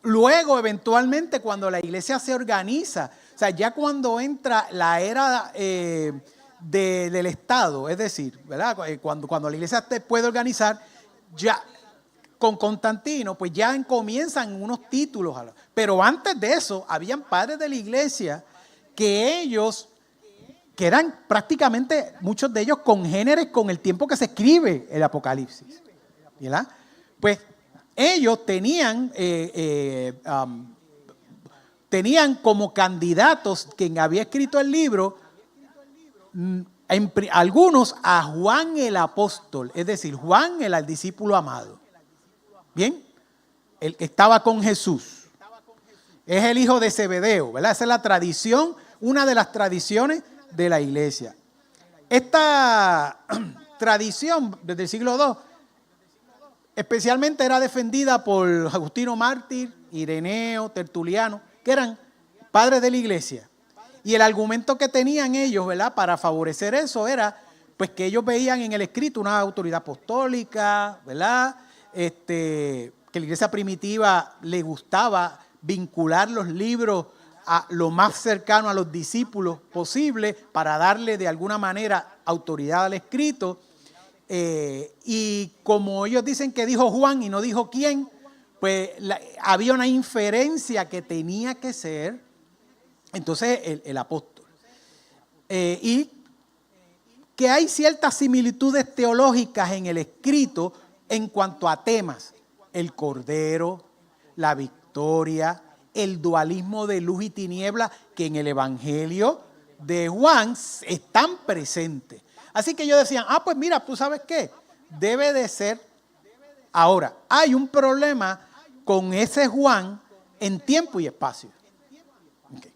luego, eventualmente, cuando la iglesia se organiza, o sea, ya cuando entra la era del Estado, es decir, ¿verdad? Cuando la iglesia se puede organizar, ya con Constantino, pues ya comienzan unos títulos. Pero antes de eso, habían padres de la iglesia que eran prácticamente, muchos de ellos congéneres con el tiempo que se escribe el Apocalipsis, ¿verdad? Pues ellos tenían como candidatos quien había escrito el libro, algunos a Juan el apóstol, es decir, Juan el discípulo amado. Bien, el que estaba con Jesús. Es el hijo de Zebedeo, ¿verdad? Esa es la tradición, una de las tradiciones de la iglesia. Esta tradición desde el siglo II especialmente era defendida por Agustino Mártir, Ireneo, Tertuliano, que eran padres de la iglesia. Y el argumento que tenían ellos, ¿verdad?, para favorecer eso era pues que ellos veían en el escrito una autoridad apostólica, ¿verdad?, que la iglesia primitiva le gustaba vincular los libros a lo más cercano a los discípulos posible para darle de alguna manera autoridad al escrito. Y como ellos dicen que dijo Juan y no dijo quién, pues había una inferencia que tenía que ser entonces el apóstol. Y que hay ciertas similitudes teológicas en el escrito en cuanto a temas: el cordero, la victoria, el dualismo de luz y tiniebla, que en el Evangelio de Juan están presentes. Así que ellos decían, pues mira, ¿tú sabes qué? Debe de ser. Ahora, hay un problema con ese Juan en tiempo y espacio. Okay.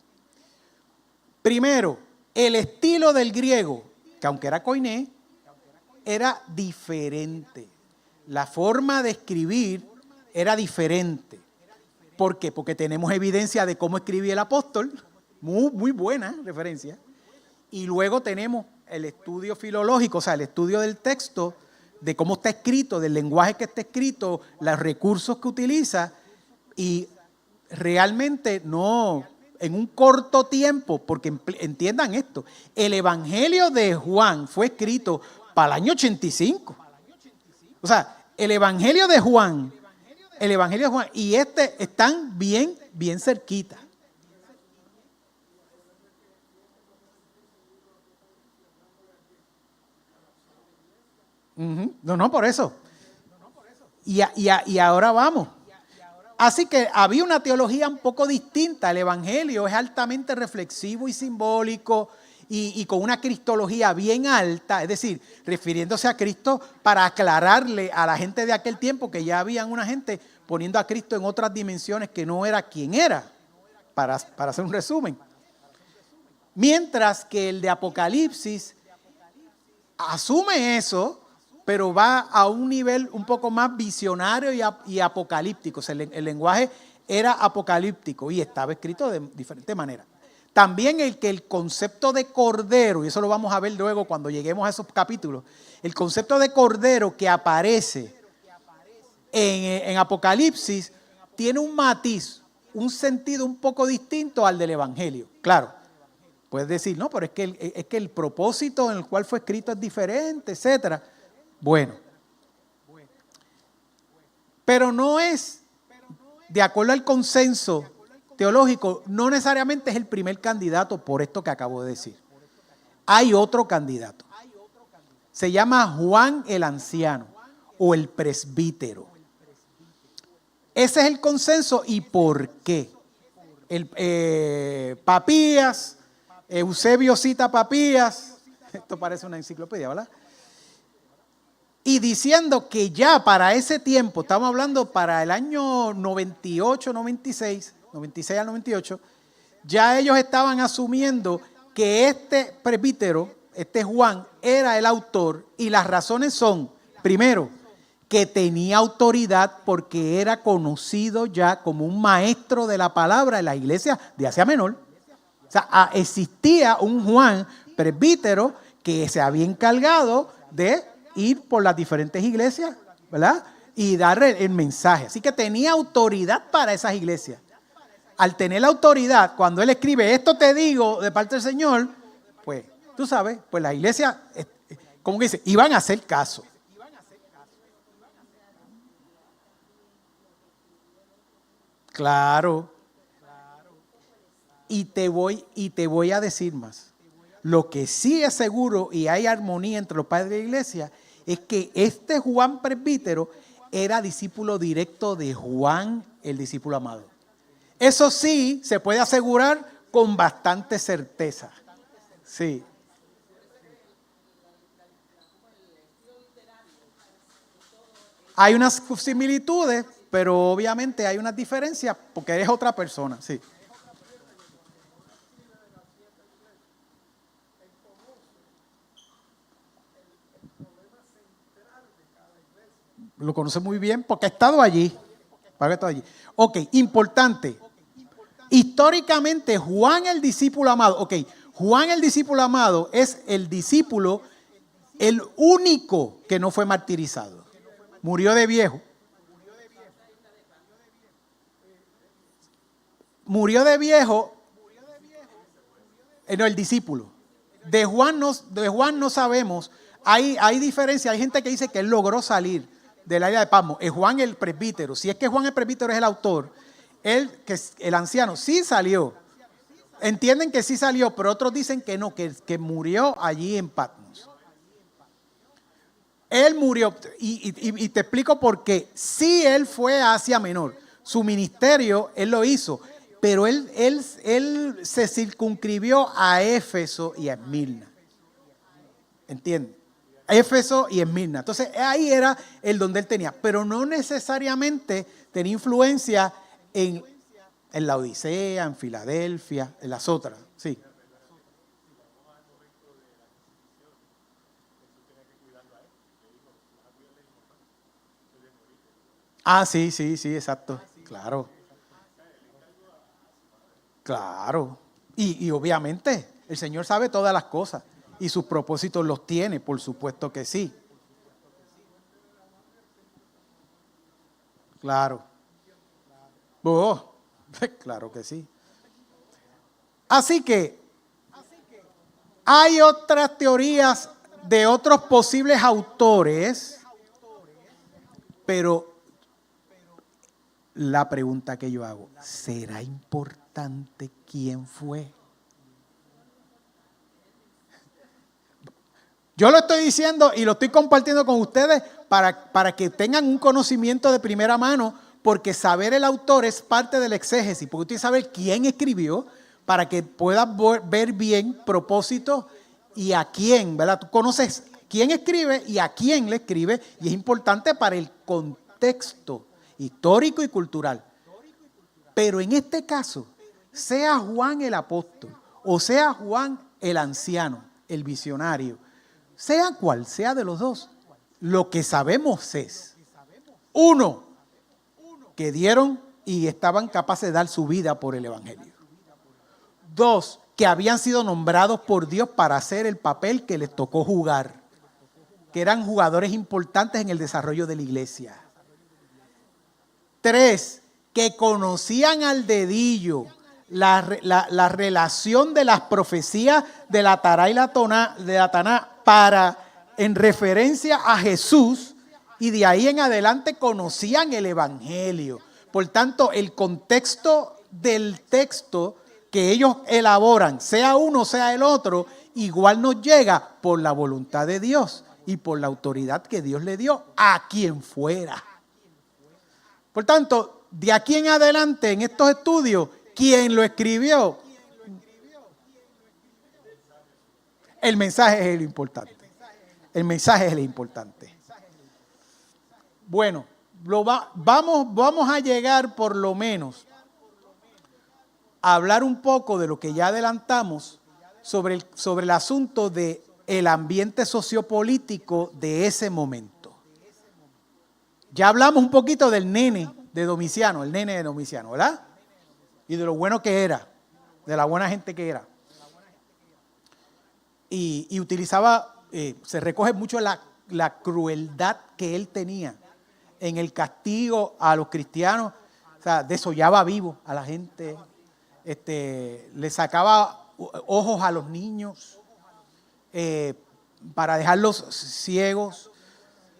Primero, el estilo del griego, que aunque era koiné, era diferente. La forma de escribir era diferente. ¿Por qué? Porque tenemos evidencia de cómo escribía el apóstol, muy buena referencia, y luego tenemos el estudio filológico, o sea, el estudio del texto, de cómo está escrito, del lenguaje que está escrito, los recursos que utiliza, y realmente no, en un corto tiempo, porque entiendan esto, el Evangelio de Juan fue escrito para el año 85. O sea, el Evangelio de Juan y están bien cerquita. No, por eso. Y ahora vamos. Así que había una teología un poco distinta. El Evangelio es altamente reflexivo y simbólico y con una cristología bien alta, es decir, refiriéndose a Cristo para aclararle a la gente de aquel tiempo que ya habían una gente poniendo a Cristo en otras dimensiones que no era quien era, para hacer un resumen. Mientras que el de Apocalipsis asume eso, pero va a un nivel un poco más visionario y apocalíptico. O sea, el lenguaje era apocalíptico y estaba escrito de diferente manera. También el concepto de cordero, y eso lo vamos a ver luego cuando lleguemos a esos capítulos, el concepto de cordero que aparece en Apocalipsis tiene un matiz, un sentido un poco distinto al del Evangelio. Claro, puedes decir, no, pero es que el propósito en el cual fue escrito es diferente, etcétera. Bueno, pero no es, de acuerdo al consenso teológico, no necesariamente es el primer candidato por esto que acabo de decir. Hay otro candidato. Se llama Juan el Anciano o el presbítero. Ese es el consenso. ¿Y por qué? Papías, Eusebio cita a Papías, esto parece una enciclopedia, ¿verdad? Y diciendo que ya para ese tiempo, estamos hablando para el año 98, 96 al 98, ya ellos estaban asumiendo que este presbítero, este Juan, era el autor, y las razones son, primero, que tenía autoridad porque era conocido ya como un maestro de la palabra en la iglesia de Asia Menor. O sea, existía un Juan presbítero que se había encargado de ir por las diferentes iglesias, ¿verdad? Y dar el mensaje. Así que tenía autoridad para esas iglesias. Al tener la autoridad, cuando él escribe, esto te digo de parte del Señor, pues, tú sabes, pues las iglesias, como que dice, iban a hacer caso. Claro. Y te voy a decir más. Lo que sí es seguro y hay armonía entre los padres de la iglesia es que este Juan presbítero era discípulo directo de Juan, el discípulo amado. Eso sí se puede asegurar con bastante certeza. Sí. Hay unas similitudes, pero obviamente hay unas diferencias porque eres otra persona. Sí. lo conoce muy bien porque ha estado allí. Ok, importante. Históricamente, Juan el discípulo amado, Juan el discípulo amado es el discípulo, el único que no fue martirizado. Murió de viejo. Murió de viejo, no, el discípulo. De Juan no sabemos. Hay diferencia. Hay gente que dice que él logró salir del área de Patmos. Es Juan el presbítero. Si es que Juan el presbítero es el autor, él, que es el anciano, sí salió. Entienden que sí salió, pero otros dicen que no, que murió allí en Patmos. Él murió, y te explico por qué. Sí, él fue a Asia Menor. Su ministerio, él lo hizo. Pero él se circunscribió a Éfeso y a Esmirna. ¿Entienden? Éfeso y Esmirna. Entonces ahí era el donde él tenía. Pero no necesariamente tenía influencia en la Odisea, en Filadelfia, en las otras. Sí. Ah, sí, exacto. Claro. Claro. Y obviamente el Señor sabe todas las cosas y sus propósitos los tiene, por supuesto que sí. Claro. Oh, claro que sí. Así que hay otras teorías de otros posibles autores, pero la pregunta que yo hago, ¿será importante quién fue? Yo lo estoy diciendo y lo estoy compartiendo con ustedes para que tengan un conocimiento de primera mano, porque saber el autor es parte del exégesis, porque usted sabe quién escribió para que puedas ver bien propósito y a quién, ¿verdad? Tú conoces quién escribe y a quién le escribe, y es importante para el contexto histórico y cultural. Pero en este caso, sea Juan el apóstol o sea Juan el anciano, el visionario, sea cual sea de los dos, lo que sabemos es, uno, que dieron y estaban capaces de dar su vida por el evangelio. Dos, que habían sido nombrados por Dios para hacer el papel que les tocó jugar, que eran jugadores importantes en el desarrollo de la iglesia. Tres, que conocían al dedillo la relación de las profecías de la Tará y la Taná en referencia a Jesús, y de ahí en adelante conocían el evangelio. Por tanto, el contexto del texto que ellos elaboran, sea uno sea el otro, igual nos llega por la voluntad de Dios y por la autoridad que Dios le dio a quien fuera. Por tanto, de aquí en adelante en estos estudios, ¿quién lo escribió? El mensaje es lo importante. El mensaje es lo importante. Bueno, vamos a llegar por lo menos a hablar un poco de lo que ya adelantamos sobre el asunto del ambiente sociopolítico de ese momento. Ya hablamos un poquito del nene de Domiciano, ¿verdad? Y de lo bueno que era, de la buena gente que era. Y utilizaba, se recoge mucho la crueldad que él tenía en el castigo a los cristianos. O sea, desollaba vivo a la gente, le sacaba ojos a los niños para dejarlos ciegos.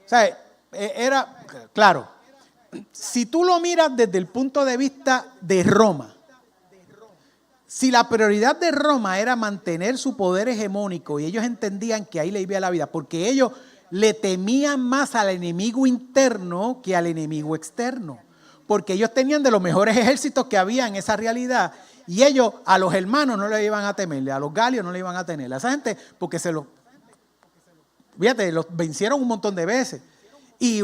O sea, era, claro, si tú lo miras desde el punto de vista de Roma, si la prioridad de Roma era mantener su poder hegemónico, y ellos entendían que ahí le iba la vida, porque ellos le temían más al enemigo interno que al enemigo externo, porque ellos tenían de los mejores ejércitos que había en esa realidad, y ellos a los hermanos no le iban a temerle, a los galios no le iban a temerle, a esa gente, porque los vencieron un montón de veces. Y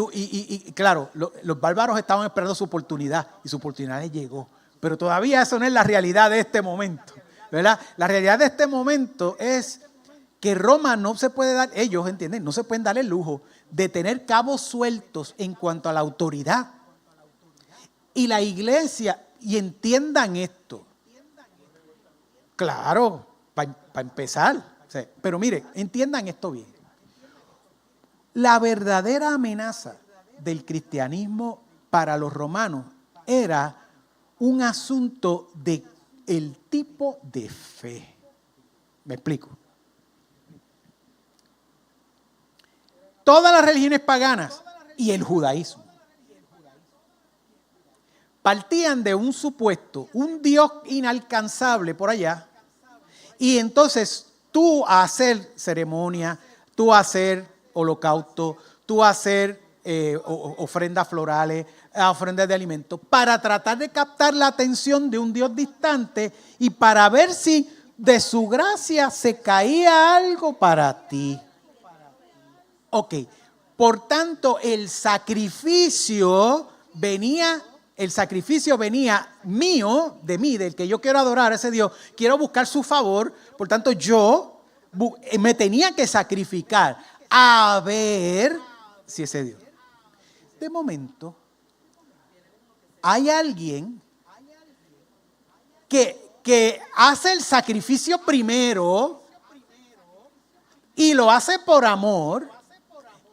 claro, los bárbaros estaban esperando su oportunidad, y su oportunidad les llegó. Pero todavía eso no es la realidad de este momento, ¿verdad? La realidad de este momento es que Roma no se puede dar, ellos entienden, no se pueden dar el lujo de tener cabos sueltos en cuanto a la autoridad. Y la iglesia, y entiendan esto, claro, para empezar, o sea, pero mire, entiendan esto bien. La verdadera amenaza del cristianismo para los romanos era un asunto de el tipo de fe. ¿Me explico? Todas las religiones paganas y el judaísmo partían de un supuesto, un Dios inalcanzable por allá, y entonces tú a hacer ceremonia, tú a hacer holocausto, tú a hacer ofrendas florales, ofrendas de alimentos, para tratar de captar la atención de un Dios distante y para ver si de su gracia se caía algo para ti. Ok, por tanto el sacrificio venía mío, de mí, del que yo quiero adorar a ese Dios, quiero buscar su favor, por tanto yo me tenía que sacrificar a ver si ese Dios. De momento, hay alguien que hace el sacrificio primero y lo hace por amor,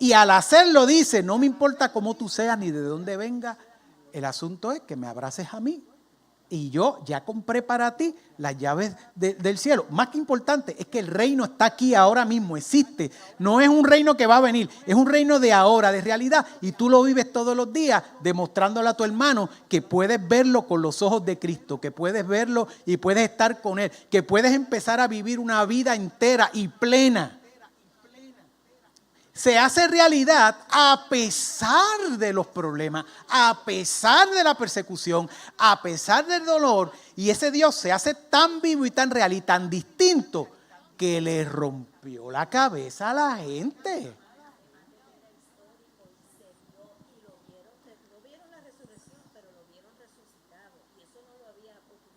y al hacerlo dice, no me importa cómo tú seas ni de dónde vengas, el asunto es que me abraces a mí y yo ya compré para ti las llaves del cielo. Más que importante es que el reino está aquí ahora mismo, existe. No es un reino que va a venir, es un reino de ahora, de realidad. Y tú lo vives todos los días demostrándole a tu hermano que puedes verlo con los ojos de Cristo, que puedes verlo y puedes estar con Él, que puedes empezar a vivir una vida entera y plena. Se hace realidad a pesar de los problemas, a pesar de la persecución, a pesar del dolor. Y ese Dios se hace tan vivo y tan real y tan distinto que le rompió la cabeza a la gente.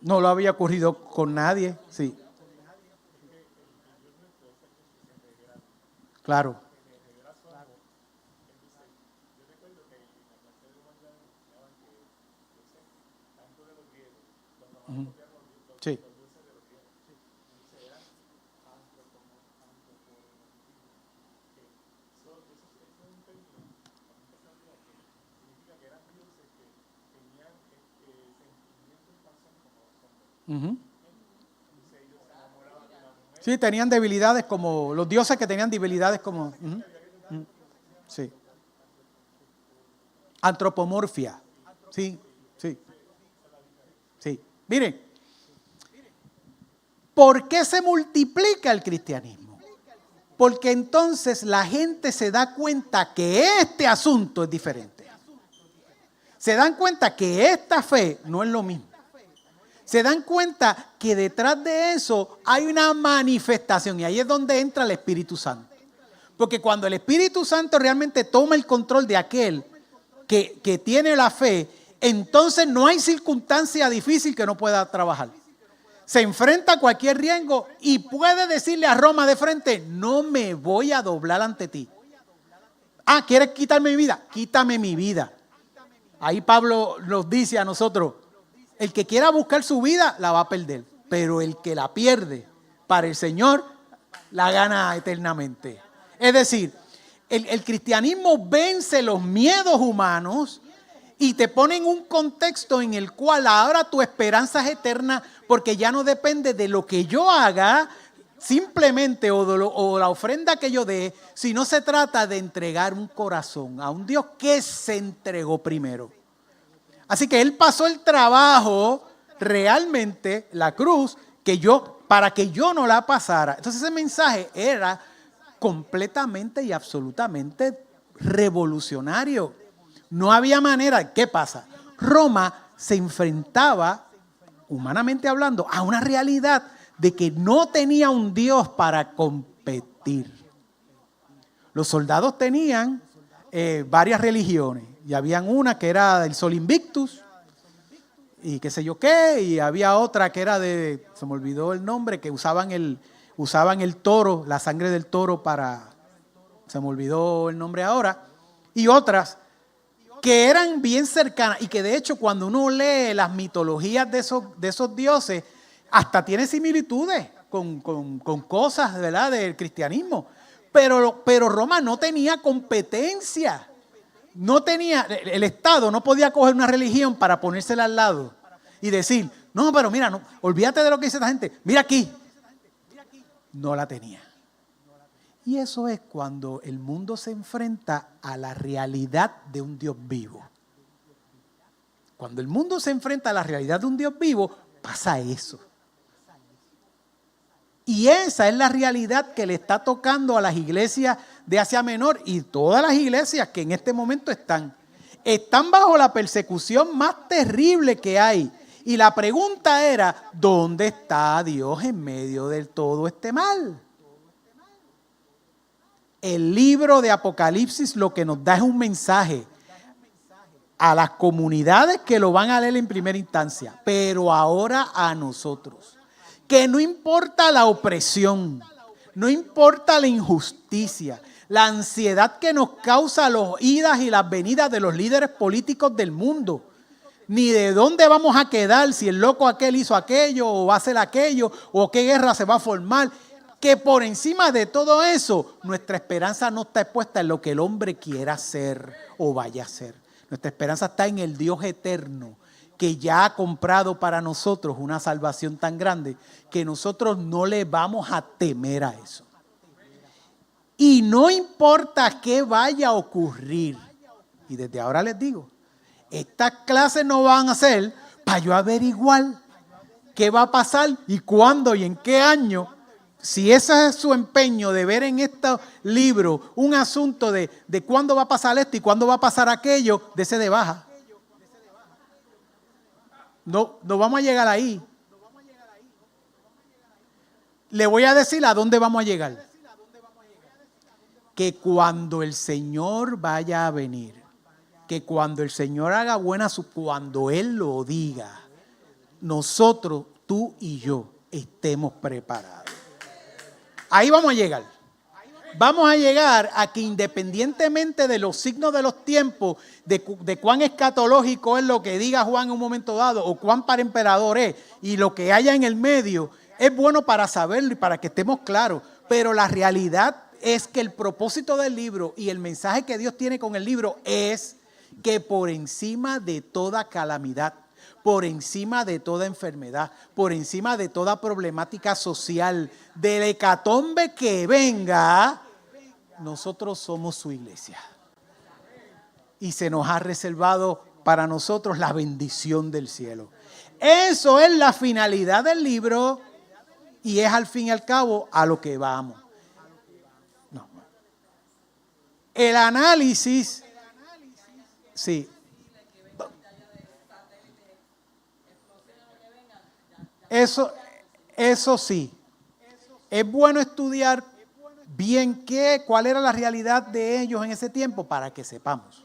No lo había ocurrido con nadie, sí. Claro. Sí. Sí, tenían debilidades como los dioses que tenían debilidades como sí. Antropomorfia. Sí, sí. Sí. Miren, ¿por qué se multiplica el cristianismo? Porque entonces la gente se da cuenta que este asunto es diferente. Se dan cuenta que esta fe no es lo mismo. Se dan cuenta que detrás de eso hay una manifestación y ahí es donde entra el Espíritu Santo. Porque cuando el Espíritu Santo realmente toma el control de aquel que tiene la fe, entonces no hay circunstancia difícil que no pueda trabajar. Se enfrenta a cualquier riesgo y puede decirle a Roma de frente, no me voy a doblar ante ti. Ah, ¿quieres quitarme mi vida? Quítame mi vida. Ahí Pablo nos dice a nosotros, el que quiera buscar su vida la va a perder, pero el que la pierde para el Señor la gana eternamente. Es decir, el cristianismo vence los miedos humanos y te pone en un contexto en el cual ahora tu esperanza es eterna porque ya no depende de lo que yo haga simplemente o la ofrenda que yo dé, sino se trata de entregar un corazón a un Dios que se entregó primero. Así que Él pasó el trabajo realmente, la cruz, para que yo no la pasara. Entonces ese mensaje era completamente y absolutamente revolucionario. No había manera. ¿Qué pasa? Roma se enfrentaba, humanamente hablando, a una realidad de que no tenía un Dios para competir. Los soldados tenían varias religiones y habían una que era del Sol Invictus y qué sé yo qué, y había otra que era se me olvidó el nombre, que usaban usaban el toro, la sangre del toro para, se me olvidó el nombre ahora, y otras que eran bien cercanas y que de hecho cuando uno lee las mitologías de esos dioses, hasta tiene similitudes con cosas, ¿verdad?, del cristianismo. Pero Roma no tenía competencia. No tenía, el Estado no podía coger una religión para ponérsela al lado y decir, no, pero mira, no, olvídate de lo que dice esta gente, mira aquí. No la tenía. Y eso es cuando el mundo se enfrenta a la realidad de un Dios vivo. Cuando el mundo se enfrenta a la realidad de un Dios vivo, pasa eso. Y esa es la realidad que le está tocando a las iglesias de Asia Menor y todas las iglesias que en este momento están bajo la persecución más terrible que hay. Y la pregunta era, ¿dónde está Dios en medio de todo este mal? El libro de Apocalipsis lo que nos da es un mensaje a las comunidades que lo van a leer en primera instancia, pero ahora a nosotros. Que no importa la opresión, no importa la injusticia, la ansiedad que nos causa las idas y las venidas de los líderes políticos del mundo, ni de dónde vamos a quedar, si el loco aquel hizo aquello o va a hacer aquello, o qué guerra se va a formar, que por encima de todo eso, nuestra esperanza no está expuesta en lo que el hombre quiera hacer o vaya a hacer. Nuestra esperanza está en el Dios eterno, que ya ha comprado para nosotros una salvación tan grande que nosotros no le vamos a temer a eso. Y no importa qué vaya a ocurrir, y desde ahora les digo, estas clases no van a ser para yo averiguar qué va a pasar y cuándo y en qué año. Si ese es su empeño de ver en este libro un asunto de cuándo va a pasar esto y cuándo va a pasar aquello, dése de baja. No vamos a llegar ahí. Le voy a decir a dónde vamos a llegar. Que cuando el Señor vaya a venir, que cuando el Señor haga cuando Él lo diga, nosotros, tú y yo, estemos preparados. Ahí vamos a llegar. Vamos a llegar a que independientemente de los signos de los tiempos, de cuán escatológico es lo que diga Juan en un momento dado, o cuán para emperador es, y lo que haya en el medio, es bueno para saberlo y para que estemos claros. Pero la realidad es que el propósito del libro y el mensaje que Dios tiene con el libro es que por encima de toda calamidad, por encima de toda enfermedad, por encima de toda problemática social, del hecatombe que venga, nosotros somos su iglesia. Y se nos ha reservado para nosotros la bendición del cielo. Eso es la finalidad del libro y es al fin y al cabo a lo que vamos. No. El análisis, sí. Eso sí, es bueno estudiar bien cuál era la realidad de ellos en ese tiempo para que sepamos.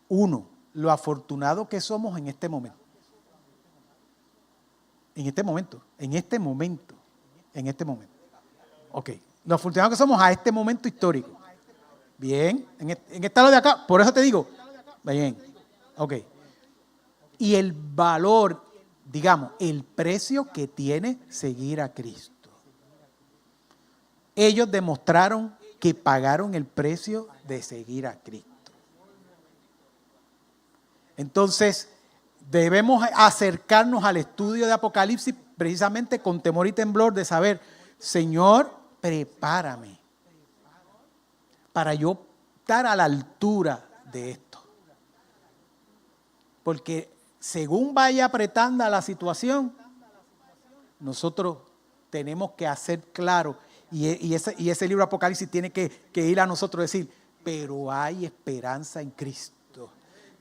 Uno, lo afortunado que somos en este momento. En este momento. Ok, lo afortunado que somos a este momento histórico. Bien, en esta lo de acá, por eso te digo, bien, ok. Y el valor, digamos, el precio que tiene seguir a Cristo. Ellos demostraron que pagaron el precio de seguir a Cristo. Entonces, debemos acercarnos al estudio de Apocalipsis precisamente con temor y temblor de saber, Señor, prepárame para yo estar a la altura de esto. Porque según vaya apretando la situación, nosotros tenemos que hacer claro, y ese libro de Apocalipsis tiene que ir a nosotros decir, pero hay esperanza en Cristo.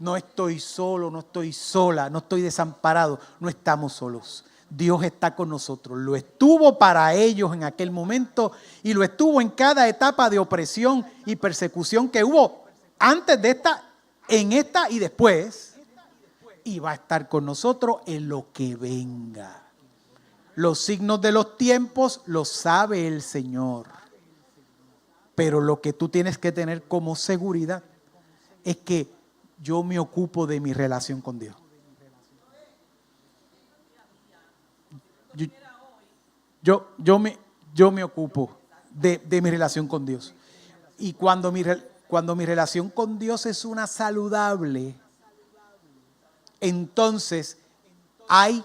No estoy solo, no estoy sola, no estoy desamparado, no estamos solos. Dios está con nosotros. Lo estuvo para ellos en aquel momento y lo estuvo en cada etapa de opresión y persecución que hubo antes de esta, en esta y después. Y va a estar con nosotros en lo que venga. Los signos de los tiempos los sabe el Señor. Pero lo que tú tienes que tener como seguridad es que yo me ocupo de mi relación con Dios. Yo me ocupo de mi relación con Dios. Y cuando mi relación con Dios es una saludable, entonces hay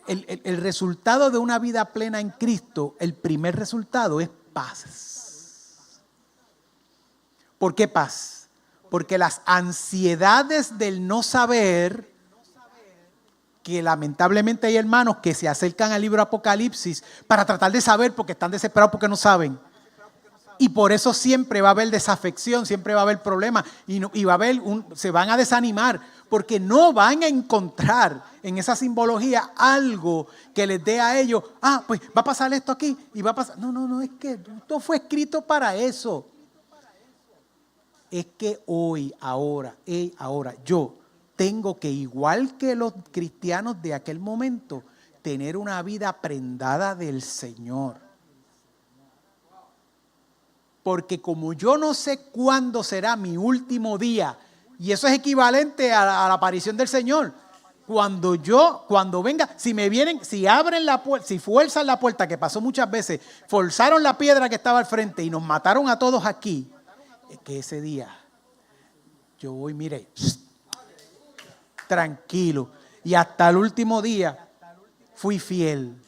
el resultado de una vida plena en Cristo. El primer resultado es paz. ¿Por qué paz? Porque las ansiedades del no saber, que lamentablemente hay hermanos que se acercan al libro Apocalipsis para tratar de saber porque están desesperados porque no saben. Y por eso siempre va a haber desafección, siempre va a haber problemas y va a haber se van a desanimar porque no van a encontrar en esa simbología algo que les dé a ellos, pues va a pasar esto aquí y va a pasar. No, es que esto fue escrito para eso. Es que hoy, ahora, yo tengo que, igual que los cristianos de aquel momento, tener una vida prendada del Señor. Porque como yo no sé cuándo será mi último día, y eso es equivalente a la aparición del Señor, cuando venga, si abren la puerta, si fuerzan la puerta, que pasó muchas veces, forzaron la piedra que estaba al frente y nos mataron a todos aquí, que ese día yo voy, mire, tranquilo, y hasta el último día fui fiel.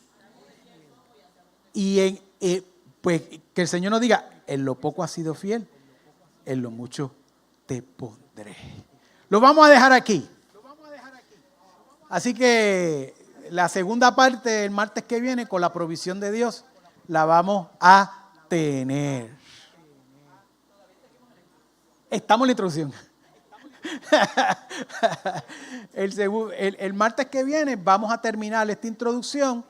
Y pues que el Señor nos diga, en lo poco has sido fiel, en lo mucho te pondré. Lo vamos a dejar aquí. Así que la segunda parte el martes que viene, con la provisión de Dios, la vamos a tener. Estamos en la introducción. El martes que viene vamos a terminar esta introducción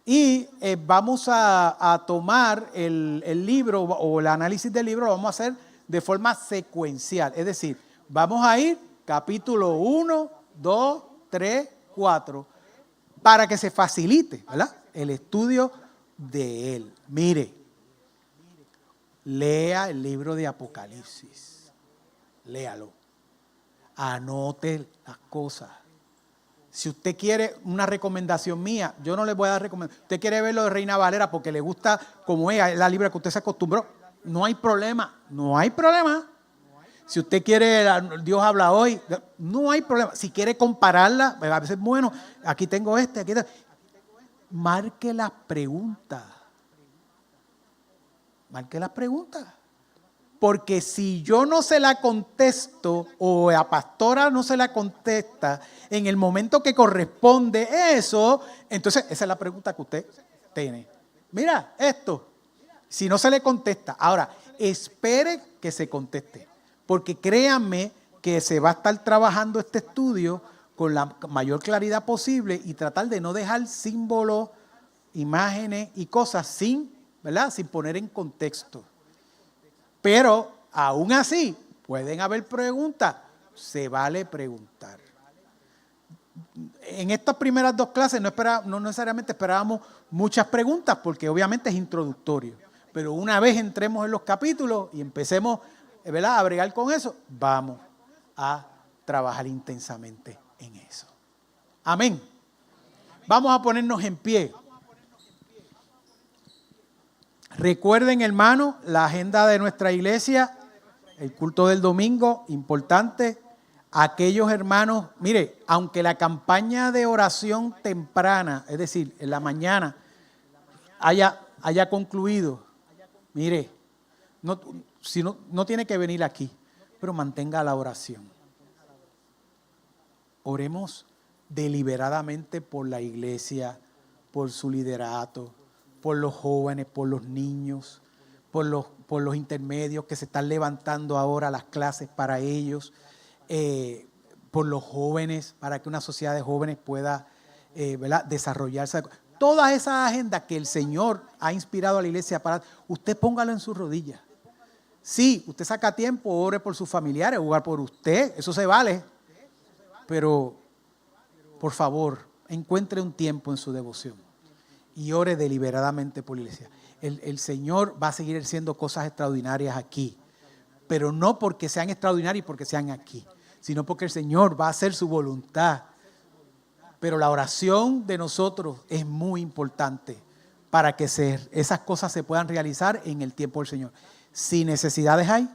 y vamos a tomar el libro o el análisis del libro, lo vamos a hacer de forma secuencial. Es decir, vamos a ir capítulo 1, 2, 3, 4 para que se facilite, ¿verdad?, el estudio de él. Mire, lea el libro de Apocalipsis. Léalo. Anote las cosas. Si usted quiere una recomendación mía, yo no le voy a dar recomendación. Usted quiere ver lo de Reina Valera porque le gusta como es la libra que usted se acostumbró. No hay problema. Si usted quiere, Dios habla hoy, no hay problema. Si quiere compararla, a veces, bueno, aquí tengo aquí tengo. Marque las preguntas. Porque si yo no se la contesto o la pastora no se la contesta en el momento que corresponde eso, entonces esa es la pregunta que usted tiene. Mira esto, si no se le contesta. Ahora, espere que se conteste, porque créanme que se va a estar trabajando este estudio con la mayor claridad posible y tratar de no dejar símbolos, imágenes y cosas sin poner en contexto. Pero aún así pueden haber preguntas, se vale preguntar. En estas primeras 2 clases no necesariamente esperábamos muchas preguntas porque obviamente es introductorio. Pero una vez entremos en los capítulos y empecemos, a bregar con eso, vamos a trabajar intensamente en eso. Amén. Vamos a ponernos en pie. Recuerden, hermanos, la agenda de nuestra iglesia, el culto del domingo, importante. Aquellos hermanos, mire, aunque la campaña de oración temprana, es decir, en la mañana, haya concluido, mire, no tiene que venir aquí, pero mantenga la oración. Oremos deliberadamente por la iglesia, por su liderato, por los jóvenes, por los niños, por los intermedios que se están levantando ahora las clases para ellos, por los jóvenes, para que una sociedad de jóvenes pueda desarrollarse. Todas esas agendas que el Señor ha inspirado a la iglesia para, usted póngalo en sus rodillas. Sí, usted saca tiempo, ore por sus familiares, orar por usted, eso se vale. Pero, por favor, encuentre un tiempo en su devoción y ore deliberadamente por la iglesia. El Señor va a seguir haciendo cosas extraordinarias aquí, pero no porque sean extraordinarias y porque sean aquí, sino porque el Señor va a hacer su voluntad. Pero la oración de nosotros es muy importante para que esas cosas se puedan realizar en el tiempo del Señor. Si necesidades hay,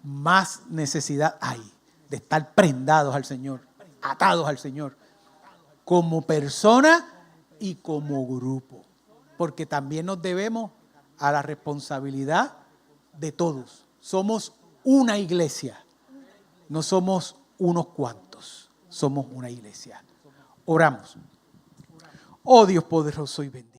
más necesidad hay de estar prendados al Señor, atados al Señor, como persona y como grupo. Porque también nos debemos a la responsabilidad de todos. Somos una iglesia, no somos unos cuantos, somos una iglesia. Oramos. Oh Dios poderoso y bendito.